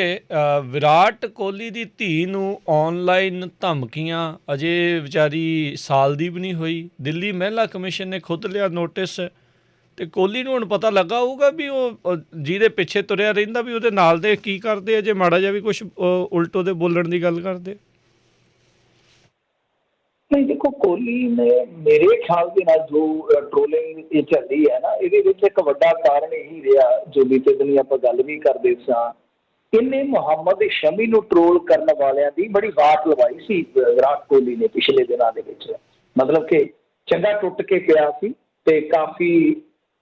ਵਿਰਾਟ ਕੋਹਲੀ ਦੀ ਧੀ ਨੂੰ ਆਨਲਾਈਨ ਧਮਕੀਆਂ ਅਜੇ ਵਿਚਾਰੀ ਸਾਲ ਦੀ ਵੀ ਨਹੀਂ ਹੋਈ, ਦਿੱਲੀ ਮਹਿਲਾ ਕਮਿਸ਼ਨ ਨੇ ਖੁਦ ਲਿਆ ਨੋਟਿਸ ਤੇ ਕੋਹਲੀ ਨੂੰ ਹੁਣ ਪਤਾ ਲੱਗਾ ਹੋਊਗਾ ਵੀ ਉਹ ਜਿਹਦੇ ਪਿੱਛੇ ਤੁਰਿਆ ਰਹਿੰਦਾ ਵੀ ਉਹਦੇ ਨਾਲ ਦੇ ਕੀ ਕਰਦੇ ਆ ਜੇ ਮਾੜਾ ਜਿਹਾ ਵੀ ਕੁਝ ਉਲਟੋ ਦੇ ਬੋਲਣ ਦੀ ਗੱਲ ਕਰਦੇ। नहीं देखो कोहली ने मेरे ख्याल के नाल जो ट्रोलिंग ये चल रही है ना ये एक वड्डा कारण यही रहा जो बीते दिन आप गल भी करते सा इन्हें मुहम्मद शमी नूं ट्रोल करने वालियां दी बड़ी वाट लवाई सी विराट कोहली ने पिछले दिनों दे विच। मतलब कि चंगा टुट के पिया सी ते काफ़ी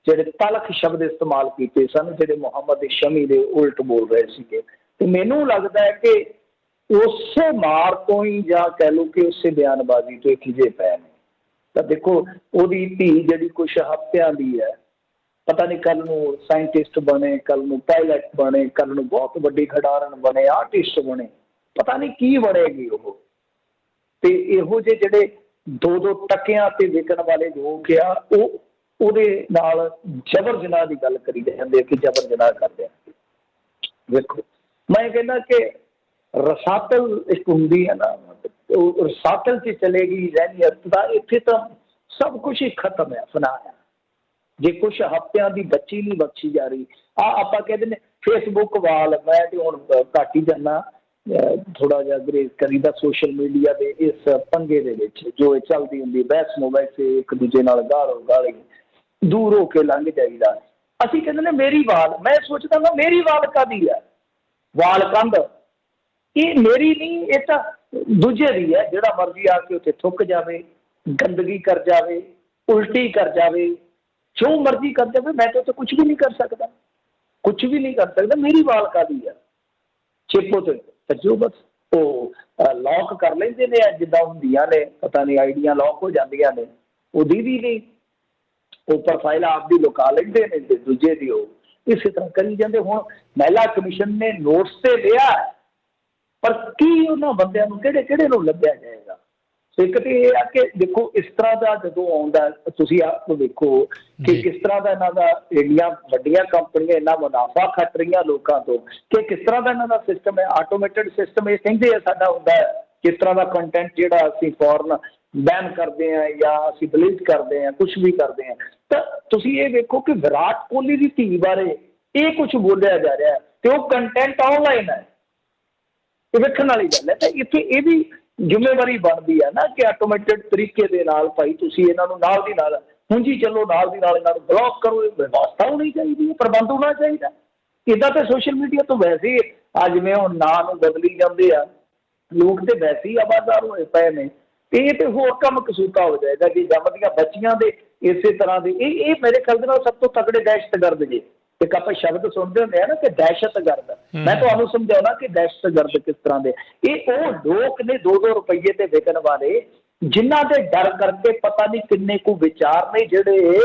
जिहड़े तलख शब्द इस्तेमाल किए सन जिहड़े मुहम्मद शमी दे उल्ट बोल रहे सीगे। ते मैनूं लगदा है कि उस मार तो ही या कह लो कि उस बयानबाजी तो खिजे पै ने। तो देखो वही धी जी कुछ हफ्तियां दी है, पता नहीं कल नूं साइंटिस्ट बने, कल नूं पायलट बने, कल नूं बहुत वड्डी खिडारन बने, आर्टिस्ट बने, पता नहीं की बनेगी वो। ते इहो जे जिहड़े दो दो टकियां ते विकण वाले लोग आ ਉਹਦੇ ਨਾਲ ਜਬਰ ਜਨਾਹ ਦੀ ਗੱਲ ਕਰੀ ਜਾਂਦੇ ਕਿ ਜਬਰ ਜਨਾਹ ਕਰਦੇ ਆ। ਵੇਖੋ ਮੈਂ ਕਹਿੰਦਾ ਕਿ ਰਸਾਤਲ ਇੱਕ ਹੁੰਦੀ ਹੈ ਨਾ, ਉਹ ਰਸਾਤਲ 'ਚ ਚਲੇਗੀ ਰਹਿਨੀਅਤ ਦਾ, ਇੱਥੇ ਤਾਂ ਸਭ ਕੁਛ ਹੀ ਖਤਮ ਹੈ, ਫਨਾ ਹੈ। ਜੇ ਕੁਛ ਹਫ਼ਤਿਆਂ ਦੀ ਬੱਚੀ ਨਹੀਂ ਬਖਸ਼ੀ ਜਾ ਰਹੀ। ਆਪਾਂ ਕਹਿੰਦੇ ਨੇ ਫੇਸਬੁੱਕ ਵਾਲ, ਮੈਂ ਤੇ ਹੁਣ ਘੱਟ ਹੀ ਜਾਂਦਾ, ਥੋੜਾ ਜਿਹਾ ਗਰੇਜ਼ ਕਰੀਦਾ ਸੋਸ਼ਲ ਮੀਡੀਆ ਦੇ ਇਸ ਪੰਗੇ ਦੇ ਵਿੱਚ ਜੋ ਇਹ ਚੱਲਦੀ ਹੁੰਦੀ ਬਹਿਸ ਨੂੰ, ਵੈਸੇ ਇੱਕ ਦੂਜੇ ਨਾਲ ਗਾਲੋ ਗਾਲੀ, ਦੂਰ ਹੋ ਕੇ ਲੰਘ ਜਾਈਦਾ। ਅਸੀਂ ਕਹਿੰਦੇ ਨੇ ਮੇਰੀ ਵਾਲ, ਮੈਂ ਸੋਚਦਾ ਨਾ ਮੇਰੀ ਵਾਲ ਕਾਹਦੀ ਹੈ, ਵਾਲ ਕੰਧ ਇਹ ਮੇਰੀ ਨਹੀਂ, ਇਹ ਤਾਂ ਦੂਜੇ ਦੀ ਹੈ। ਜਿਹੜਾ ਮਰਜ਼ੀ ਆ ਕੇ ਉੱਥੇ ਥੁੱਕ ਜਾਵੇ, ਗੰਦਗੀ ਕਰ ਜਾਵੇ, ਉਲਟੀ ਕਰ ਜਾਵੇ, ਜੋ ਮਰਜ਼ੀ ਕਰ ਜਾਵੇ, ਮੈਂ ਤਾਂ ਉੱਥੇ ਕੁਛ ਵੀ ਨਹੀਂ ਕਰ ਸਕਦਾ, ਕੁਛ ਵੀ ਨਹੀਂ ਕਰ ਸਕਦਾ। ਮੇਰੀ ਵਾਲ ਕਾਹਦੀ ਆ, ਚੇਪੋ ਤੇ ਸੱਜੋ ਬਸ। ਉਹ ਲੌਕ ਕਰ ਲੈਂਦੇ ਨੇ ਜਿੱਦਾਂ ਹੁੰਦੀਆਂ ਨੇ, ਪਤਾ ਨਹੀਂ ਆਈਡੀਆਂ ਲੌਕ ਹੋ ਜਾਂਦੀਆਂ ਨੇ, ਉਹਦੀ ਵੀ ਨਹੀਂ, ਉਹ ਪ੍ਰੋਫਾਈਲ ਆਪ ਦੀ ਲੁਕਾ ਲੈਂਦੇ ਨੇ ਤੇ ਦੂਜੇ ਦੀ ਉਹ ਇਸੇ ਤਰ੍ਹਾਂ ਕਰੀ ਜਾਂਦੇ। ਹੁਣ ਮਹਿਲਾ ਕਮਿਸ਼ਨ ਨੇ ਨੋਟਿਸ ਤੇ ਲਿਆ, ਪਰ ਕੀ ਉਹਨਾਂ ਬੰਦਿਆਂ ਨੂੰ ਕਿਹੜੇ ਕਿਹੜੇ ਨੂੰ ਲੱਭਿਆ ਜਾਏਗਾ? ਇੱਕ ਤੇ ਇਹ ਆ ਕਿ ਦੇਖੋ ਇਸ ਤਰ੍ਹਾਂ ਦਾ ਜਦੋਂ ਆਉਂਦਾ, ਤੁਸੀਂ ਆਪ ਦੇਖੋ ਕਿ ਕਿਸ ਤਰ੍ਹਾਂ ਦਾ ਇਹਨਾਂ ਦਾ, ਇੰਨੀਆਂ ਵੱਡੀਆਂ ਕੰਪਨੀਆਂ ਇੰਨਾ ਮੁਨਾਫਾ ਖੱਟ ਰਹੀਆਂ ਲੋਕਾਂ ਤੋਂ, ਕਿ ਕਿਸ ਤਰ੍ਹਾਂ ਦਾ ਇਹਨਾਂ ਦਾ ਸਿਸਟਮ ਹੈ, ਆਟੋਮੇਟਿਡ ਸਿਸਟਮ। ਇਹ ਕਹਿੰਦੇ ਆ ਸਾਡਾ ਹੁੰਦਾ ਹੈ ਕਿਸ ਤਰ੍ਹਾਂ ਦਾ ਕੰਟੈਂਟ ਜਿਹੜਾ ਅਸੀਂ ਫੌਰਨ ਬੈਨ ਕਰਦੇ ਹਾਂ ਜਾਂ ਅਸੀਂ ਡਿਲੀਟ ਕਰਦੇ ਹਾਂ, ਕੁਛ ਵੀ ਕਰਦੇ ਹਾਂ। ਤਾਂ ਤੁਸੀਂ ਇਹ ਵੇਖੋ ਕਿ ਵਿਰਾਟ ਕੋਹਲੀ ਦੀ ਧੀ ਬਾਰੇ ਇਹ ਕੁਛ ਬੋਲਿਆ ਜਾ ਰਿਹਾ ਤੇ ਉਹ ਕੰਟੈਂਟ ਆਨਲਾਈਨ ਹੈ। ਇਹ ਵੇਖਣ ਵਾਲੀ ਗੱਲ ਹੈ। ਤਾਂ ਇੱਥੇ ਇਹ ਵੀ ਜ਼ਿੰਮੇਵਾਰੀ ਬਣਦੀ ਹੈ ਨਾ ਕਿ ਆਟੋਮੇਟਿਡ ਤਰੀਕੇ ਦੇ ਨਾਲ ਭਾਈ ਤੁਸੀਂ ਇਹਨਾਂ ਨੂੰ ਨਾਲ ਦੀ ਨਾਲ ਹੁੰਜੀ ਚੱਲੋ, ਨਾਲ ਦੀ ਨਾਲ ਇਹਨਾਂ ਨੂੰ ਬਲੌਕ ਕਰੋ। ਇਹ ਵਿਵਸਥਾ ਹੋਣੀ ਚਾਹੀਦੀ ਹੈ, ਪ੍ਰਬੰਧ ਹੋਣਾ ਚਾਹੀਦਾ। ਇੱਦਾਂ ਤਾਂ ਸੋਸ਼ਲ ਮੀਡੀਆ ਤੋਂ ਵੈਸੇ ਹੀ ਜਿਵੇਂ ਹੁਣ ਨਾਂ ਨੂੰ ਬਦਲੀ ਜਾਂਦੇ ਆ ਲੋਕ, ਤੇ ਵੈਸੇ ਹੀ ਆਵਾਜ਼ਾਰ ਹੋਏ ਪਏ ਨੇ। ਤੇ ਇਹ ਤੇ ਹੋਰ ਕੰਮ ਕਸੂਤਾ ਹੋ ਜਾਏਗਾ ਕਿ ਜੰਮਦੀਆਂ ਬੱਚੀਆਂ ਦੇ ਇਸੇ ਤਰ੍ਹਾਂ ਦੇ ਇਹ ਮੇਰੇ ਖਿਆਲ ਦੇ ਨਾਲ ਸਭ ਤੋਂ ਤਕੜੇ ਦਹਿਸ਼ਤਗਰਦ ਜੇ। ਇੱਕ ਆਪਾਂ ਸ਼ਬਦ ਸੁਣਦੇ ਹੁੰਦੇ ਆ ਨਾ ਕਿ ਦਹਿਸ਼ਤਗਰਦ, ਮੈਂ ਤੁਹਾਨੂੰ ਸਮਝਾਉਣਾ ਕਿ ਦਹਿਸ਼ਤਗਰਦ ਕਿਸ ਤਰ੍ਹਾਂ ਦੇ। ਇਹ ਉਹ ਲੋਕ ਨੇ 2-2 ਰੁਪਈਏ ਤੇ ਵਿਕਣ ਵਾਲੇ, ਜਿਨ੍ਹਾਂ ਦੇ ਡਰ ਕਰਕੇ ਪਤਾ ਨਹੀਂ ਕਿੰਨੇ ਕੁ ਵਿਚਾਰ ਨੇ ਜਿਹੜੇ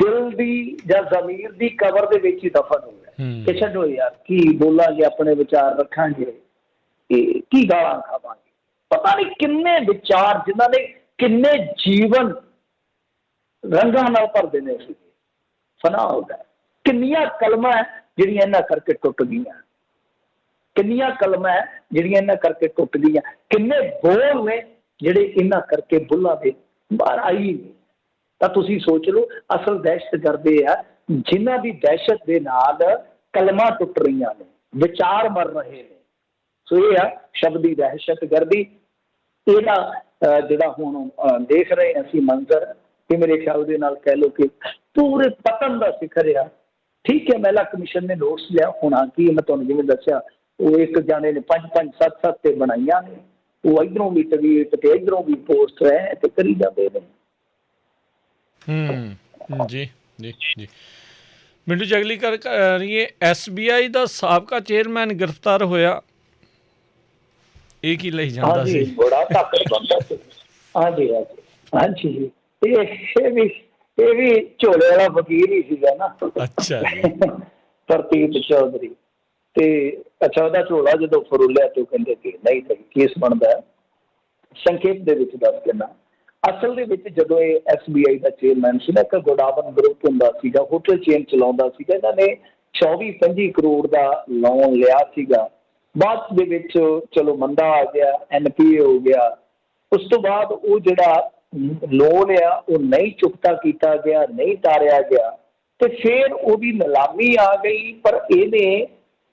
ਦਿਲ ਦੀ ਜਾਂ ਜ਼ਮੀਰ ਦੀ ਕਬਰ ਦੇ ਵਿੱਚ ਹੀ ਦਫਨ ਹੋ ਗਏ ਕਿ ਛੱਡੋ ਯਾਰ, ਕੀ ਬੋਲਾਂਗੇ, ਆਪਣੇ ਵਿਚਾਰ ਰੱਖਾਂਗੇ, ਕੀ ਗਾਲਾਂ ਖਾਵਾਂਗੇ। ਪਤਾ ਨਹੀਂ ਕਿੰਨੇ ਵਿਚਾਰ ਜਿਨ੍ਹਾਂ ਨੇ ਕਿੰਨੇ ਜੀਵਨ ਰੰਗਾਂ ਨਾਲ ਭਰ ਦੇਣੇ ਸੀ, ਫਨਾ ਹੋ ਗਏ। ਕਿੰਨੀਆਂ ਕਲਮਾਂ ਜਿਹੜੀਆਂ ਇਹਨਾਂ ਕਰਕੇ ਟੁੱਟ ਗਈਆਂ, ਕਿੰਨੀਆਂ ਕਲਮਾਂ ਜਿਹੜੀਆਂ ਇਹਨਾਂ ਕਰਕੇ ਟੁੱਟ ਗਈਆਂ, ਕਿੰਨੇ ਬੋਲ ਨੇ ਜਿਹੜੇ ਇਹਨਾਂ ਕਰਕੇ ਬੁੱਲਾਂ ਦੇ ਬਾਹਰ ਆਈ। ਤਾਂ ਤੁਸੀਂ ਸੋਚ ਲਓ ਅਸਲ ਦਹਿਸ਼ਤ ਕਰਦੇ ਆ ਜਿਨ੍ਹਾਂ ਦੀ ਦਹਿਸ਼ਤ ਦੇ ਨਾਲ ਕਲਮਾਂ ਟੁੱਟ ਰਹੀਆਂ ਨੇ, ਵਿਚਾਰ ਮਰ ਰਹੇ ਨੇ। ਸੋ ਇਹ ਆ ਸ਼ਬਦੀ ਦਹਿਸ਼ਤਗਰਦੀ। ਇਹਦਾ ਜਿਹੜਾ ਹੁਣ ਦੇਖ ਰਹੇ ਅਸੀਂ ਮੰਜ਼ਰ, ਇਹ ਮੇਰੇ ਖਿਆਲ ਦੇ ਨਾਲ ਕਹਿ ਲਓ ਕਿ ਪੂਰੇ ਪਤਨ ਦਾ ਸਿਖਰ ਆ। ਠੀਕ ਹੈ, ਮਹਿਲਾ ਕਮਿਸ਼ਨ ਨੇ ਨੋਟਿਸ ਲਿਆ, ਹੋਣਾ ਕੀ ਮੈਂ ਤੁਹਾਨੂੰ ਜਿਵੇਂ ਦੱਸਿਆ, ਉਹ ਇੱਕ ਜਾਣੇ ਨੇ 5-5 7-7 ਤੇ ਬਣਾਈਆਂ ਨੇ, ਉਹ ਇਧਰੋਂ ਵੀ ਟਵੀਟ ਤੇ ਇਧਰੋਂ ਵੀ ਪੋਸਟ ਹੈ ਤੇ ਕਰੀ ਜਾਂਦੇ ਨੇ। ਜੀ ਜੀ ਜੀ ਮਿੰਟੂ ਜੀ, ਅਗਲੀ ਗੱਲ ਕਰੀਏ। SBI ਦਾ ਸਾਬਕਾ ਚੇਅਰਮੈਨ ਗ੍ਰਿਫਤਾਰ ਹੋਇਆ, ਇਹ ਕੀ ਲਈ ਜਾਂਦਾ ਸੀ? ਬੜਾ ਤਾਕਤ ਬੰਦਾ ਸੀ। ਹਾਂਜੀ ਹਾਂਜੀ, ਇਹ ਵੀ ਝੋਲੇ ਵਾਲਾ ਫਕੀਰ ਹੀ ਸੀਗਾ ਨਾ। ਅੱਛਾ ਜੀ, ਪ੍ਰਤੀਤ ਚੌਧਰੀ। ਤੇ ਅੱਛਾ, ਉਹਦਾ ਝੋਲਾ ਜਦੋਂ ਫਰੋਲਿਆ ਤੇ ਉਹ ਕਹਿੰਦੇ ਕਿ ਨਹੀਂ ਸਹੀ ਕੇਸ ਬਣਦਾ। ਸੰਖੇਪ ਦੇ ਵਿੱਚ ਦੱਸ ਦੇਣਾ, ਅਸਲ ਦੇ ਵਿੱਚ ਜਦੋਂ ਇਹ SBI ਦਾ ਚੇਅਰਮੈਨ ਸੀ ਨਾ, ਇੱਕ ਗੋਡਾਵਨ ਗਰੁੱਪ ਹੁੰਦਾ ਸੀਗਾ, ਹੋਟਲ ਚੇਨ ਚਲਾਉਂਦਾ ਸੀਗਾ। ਇਹਨਾਂ ਨੇ 24-25 ਕਰੋੜ ਦਾ ਲੋਨ ਲਿਆ ਸੀਗਾ। ਬਾਅਦ ਦੇ ਵਿੱਚ ਚਲੋ ਮੰਦਾ ਆ ਗਿਆ, NPA ਹੋ ਗਿਆ। ਉਸ ਤੋਂ ਬਾਅਦ ਉਹ ਜਿਹੜਾ ਲੋਨ ਆ ਉਹ ਨਹੀਂ ਚੁਕਤਾ ਕੀਤਾ ਗਿਆ, ਨਹੀਂ ਤਾਰਿਆ ਗਿਆ, ਤੇ ਫਿਰ ਉਹਦੀ ਨਿਲਾਮੀ ਆ ਗਈ। ਪਰ ਇਹਨੇ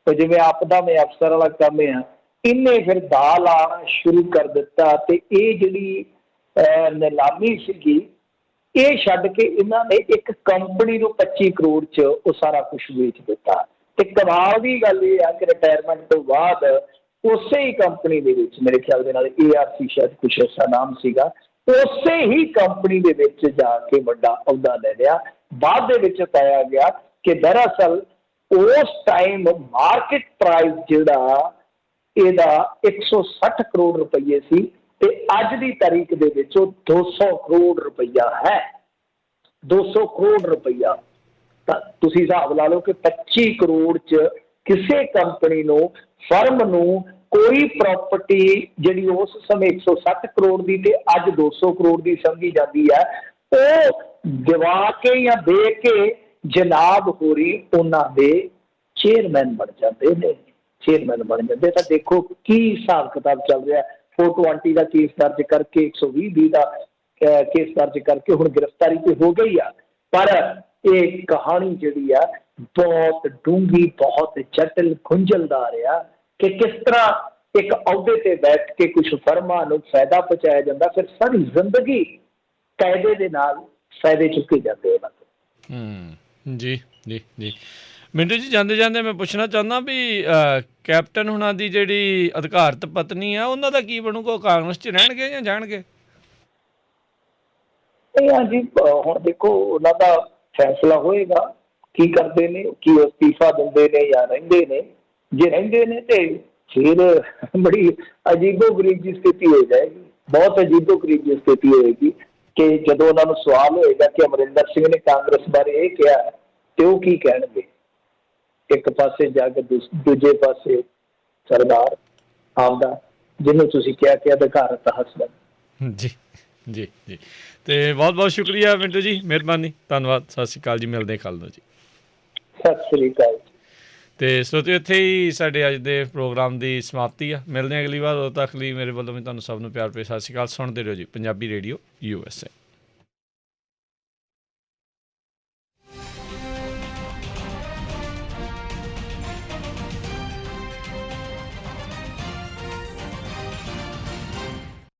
ਜਿਵੇਂ ਆਪਦਾ ਮੈਂ ਅਫਸਰ ਵਾਲਾ ਕੰਮ ਆ, ਇਹਨੇ ਫਿਰ ਦਾ ਲਾਉਣਾ ਸ਼ੁਰੂ ਕਰ ਦਿੱਤਾ। ਤੇ ਇਹ ਜਿਹੜੀ ਨਿਲਾਮੀ ਸੀਗੀ, ਇਹ ਛੱਡ ਕੇ ਇਹਨਾਂ ਨੇ ਇੱਕ ਕੰਪਨੀ ਨੂੰ 25 ਕਰੋੜ 'ਚ ਉਹ ਸਾਰਾ ਕੁਛ ਵੇਚ ਦਿੱਤਾ। ਤੇ ਕਮਾਲ ਦੀ ਗੱਲ ਇਹ ਆ ਕਿ ਰਿਟਾਇਰਮੈਂਟ ਤੋਂ ਬਾਅਦ ਉਸੇ ਹੀ ਕੰਪਨੀ ਦੇ ਵਿੱਚ, ਮੇਰੇ ਖਿਆਲ ਦੇ ਨਾਲ ARC ਸ਼ਾਇਦ ਕੁਛ ਐਸਾ ਨਾਮ ਸੀਗਾ, ਉਸੇ ਹੀ ਕੰਪਨੀ ਦੇ ਵਿੱਚ ਜਾ ਕੇ ਵੱਡਾ ਅਹੁਦਾ ਲੈ ਲਿਆ। ਬਾਅਦ ਦੇ ਵਿੱਚ ਪਾਇਆ ਗਿਆ ਕਿ ਦਰਅਸਲ ਉਸ ਟਾਈਮ ਮਾਰਕੀਟ ਪ੍ਰਾਈਸ ਜਿਹੜਾ ਇਹਦਾ 160 ਕਰੋੜ ਰੁਪਈਏ ਸੀ, ਤੇ ਅੱਜ ਦੀ ਤਾਰੀਖ ਦੇ ਵਿੱਚ ਉਹ 200 ਕਰੋੜ ਰੁਪਈਆ ਹੈ। 200 ਕਰੋੜ ਰੁਪਈਆ। ਤਾਂ ਤੁਸੀਂ ਹਿਸਾਬ ਲਾ ਲਓ ਕਿ 25 ਕਰੋੜ 'ਚ ਕਿਸੇ ਕੰਪਨੀ ਨੂੰ, ਫਰਮ ਨੂੰ ਕੋਈ ਪ੍ਰਾਪਰਟੀ ਜਿਹੜੀ ਉਸ ਸਮੇਂ 160 ਕਰੋੜ ਦੀ ਤੇ ਅੱਜ 200 ਕਰੋੜ ਦੀ ਸਮਝੀ ਜਾਂਦੀ ਹੈ, ਉਹ ਦਿਵਾ ਕੇ ਜਾਂ ਦੇ ਕੇ ਜਨਾਬ ਹੋਰੀ ਉਹਨਾਂ ਦੇ ਚੇਅਰਮੈਨ ਬਣ ਜਾਂਦੇ ਨੇ, ਚੇਅਰਮੈਨ ਬਣ ਜਾਂਦੇ। ਤਾਂ ਦੇਖੋ ਕੀ ਹਿਸਾਬ ਕਿਤਾਬ ਚੱਲ ਰਿਹਾ। 420 ਦਾ ਕੇਸ ਦਰਜ ਕਰਕੇ 120 ਦਾ ਕੇਸ ਦਰਜ ਕਰਕੇ ਹੁਣ ਗ੍ਰਿਫਤਾਰੀ ਤੇ ਹੋ ਗਈ ਆ। ਪਰ ਇਹ ਕਹਾਣੀ ਜਿਹੜੀ ਆ ਬਹੁਤ ਡੂੰਘੀ, ਬਹੁਤ ਜਟਿਲ, ਗੁੰਝਲਦਾਰ ਆ ਕਿ ਕਿਸ ਤਰ੍ਹਾਂ ਇੱਕ ਅਹੁਦੇ ਤੇ ਬੈਠ ਕੇ ਕੁਝ ਫਰਮਾਂ ਨੂੰ ਫਾਇਦਾ ਪਹੁੰਚਾਇਆ ਜਾਂਦਾ, ਫਿਰ ਸਾਰੀ ਜ਼ਿੰਦਗੀ ਕਾਇਦੇ ਦੇ ਨਾਲ ਫਾਇਦੇ ਚੁੱਕੇ ਜਾਂਦੇ ਉਹਨਾਂ ਤੋਂ। ਜੀ ਜੀ ਜੀ ਮਿੰਟੂ ਜੀ, ਜਾਂਦੇ ਜਾਂਦੇ ਮੈਂ ਪੁੱਛਣਾ ਚਾਹੁੰਦਾ ਵੀ ਕੈਪਟਨ ਹੁਣਾਂ ਦੀ ਜਿਹੜੀ ਅਧਿਕਾਰਤ ਪਤਨੀ ਆ ਉਹਨਾਂ ਦਾ ਕੀ ਬਣੂਗਾ? ਉਹ ਕਾਂਗਰਸ 'ਚ ਰਹਿਣਗੇ ਜਾਂ ਜਾਣਗੇ? ਇਹ ਆ ਜੀ, ਹੁਣ ਦੇਖੋ ਉਹਨਾਂ ਦਾ ਫੈਸਲਾ ਹੋਏਗਾ ਕੀ ਕਰਦੇ ਨੇ, ਕੀ ਅਸਤੀਫਾ ਦਿੰਦੇ ਨੇ ਜਾਂ ਰਹਿੰਦੇ ਨੇ। ਜੇ ਰਹਿੰਦੇ ਨੇ ਤੇ ਫਿਰ ਬੜੀ ਅਜੀਬੋ ਗਰੀਬ ਦੀ ਸਥਿਤੀ ਹੋ ਜਾਏਗੀ, ਬਹੁਤ ਅਜੀਬੋ ਗਰੀਬ ਦੀ ਸਥਿਤੀ ਹੋਏਗੀ ਕਿ ਜਦੋਂ ਉਹਨਾਂ ਨੂੰ ਸਵਾਲ ਹੋਏਗਾ ਕਿ ਅਮਰਿੰਦਰ ਸਿੰਘ ਨੇ ਕਾਂਗਰਸ ਬਾਰੇ ਇਹ ਕਿਹਾ ਤੇ ਉਹ ਕੀ ਕਹਿਣਗੇ। ਇੱਕ ਪਾਸੇ ਜਾ ਕੇ ਦੂਜੇ ਪਾਸੇ ਸਰਦਾਰ ਆਪਦਾ ਜਿਹਨੂੰ ਤੁਸੀਂ ਕਿਹਾ ਕਿ ਅਧਿਕਾਰਤ ਹਸਬੈਂਡ। ਜੀ ਜੀ ਜੀ ਤੇ ਬਹੁਤ ਬਹੁਤ ਸ਼ੁਕਰੀਆ ਮਿੰਟੂ ਜੀ, ਮਿਹਰਬਾਨੀ, ਧੰਨਵਾਦ, ਸਤਿ ਸ਼੍ਰੀ ਅਕਾਲ ਜੀ, ਮਿਲਦੇ ਕੱਲ੍ਹ ਨੂੰ ਜੀ। ਸਤਿ ਸ੍ਰੀ ਅਕਾਲ। ਤੇ ਸਰੋਤਿਓ, ਇੱਥੇ ਹੀ ਸਾਡੇ ਅੱਜ ਦੇ ਪ੍ਰੋਗਰਾਮ ਦੀ ਸਮਾਪਤੀ ਆ। ਮਿਲਦੇ ਹਾਂ ਅਗਲੀ ਵਾਰ। ਉਦੋਂ ਤੱਕ ਲਈ ਮੇਰੇ ਵੱਲੋਂ ਵੀ ਤੁਹਾਨੂੰ ਸਭ ਨੂੰ ਪਿਆਰ ਭਰੀ ਸਤਿ ਸ਼੍ਰੀ ਅਕਾਲ। ਸੁਣਦੇ ਰਹੋ ਜੀ ਪੰਜਾਬੀ ਰੇਡੀਓ USA।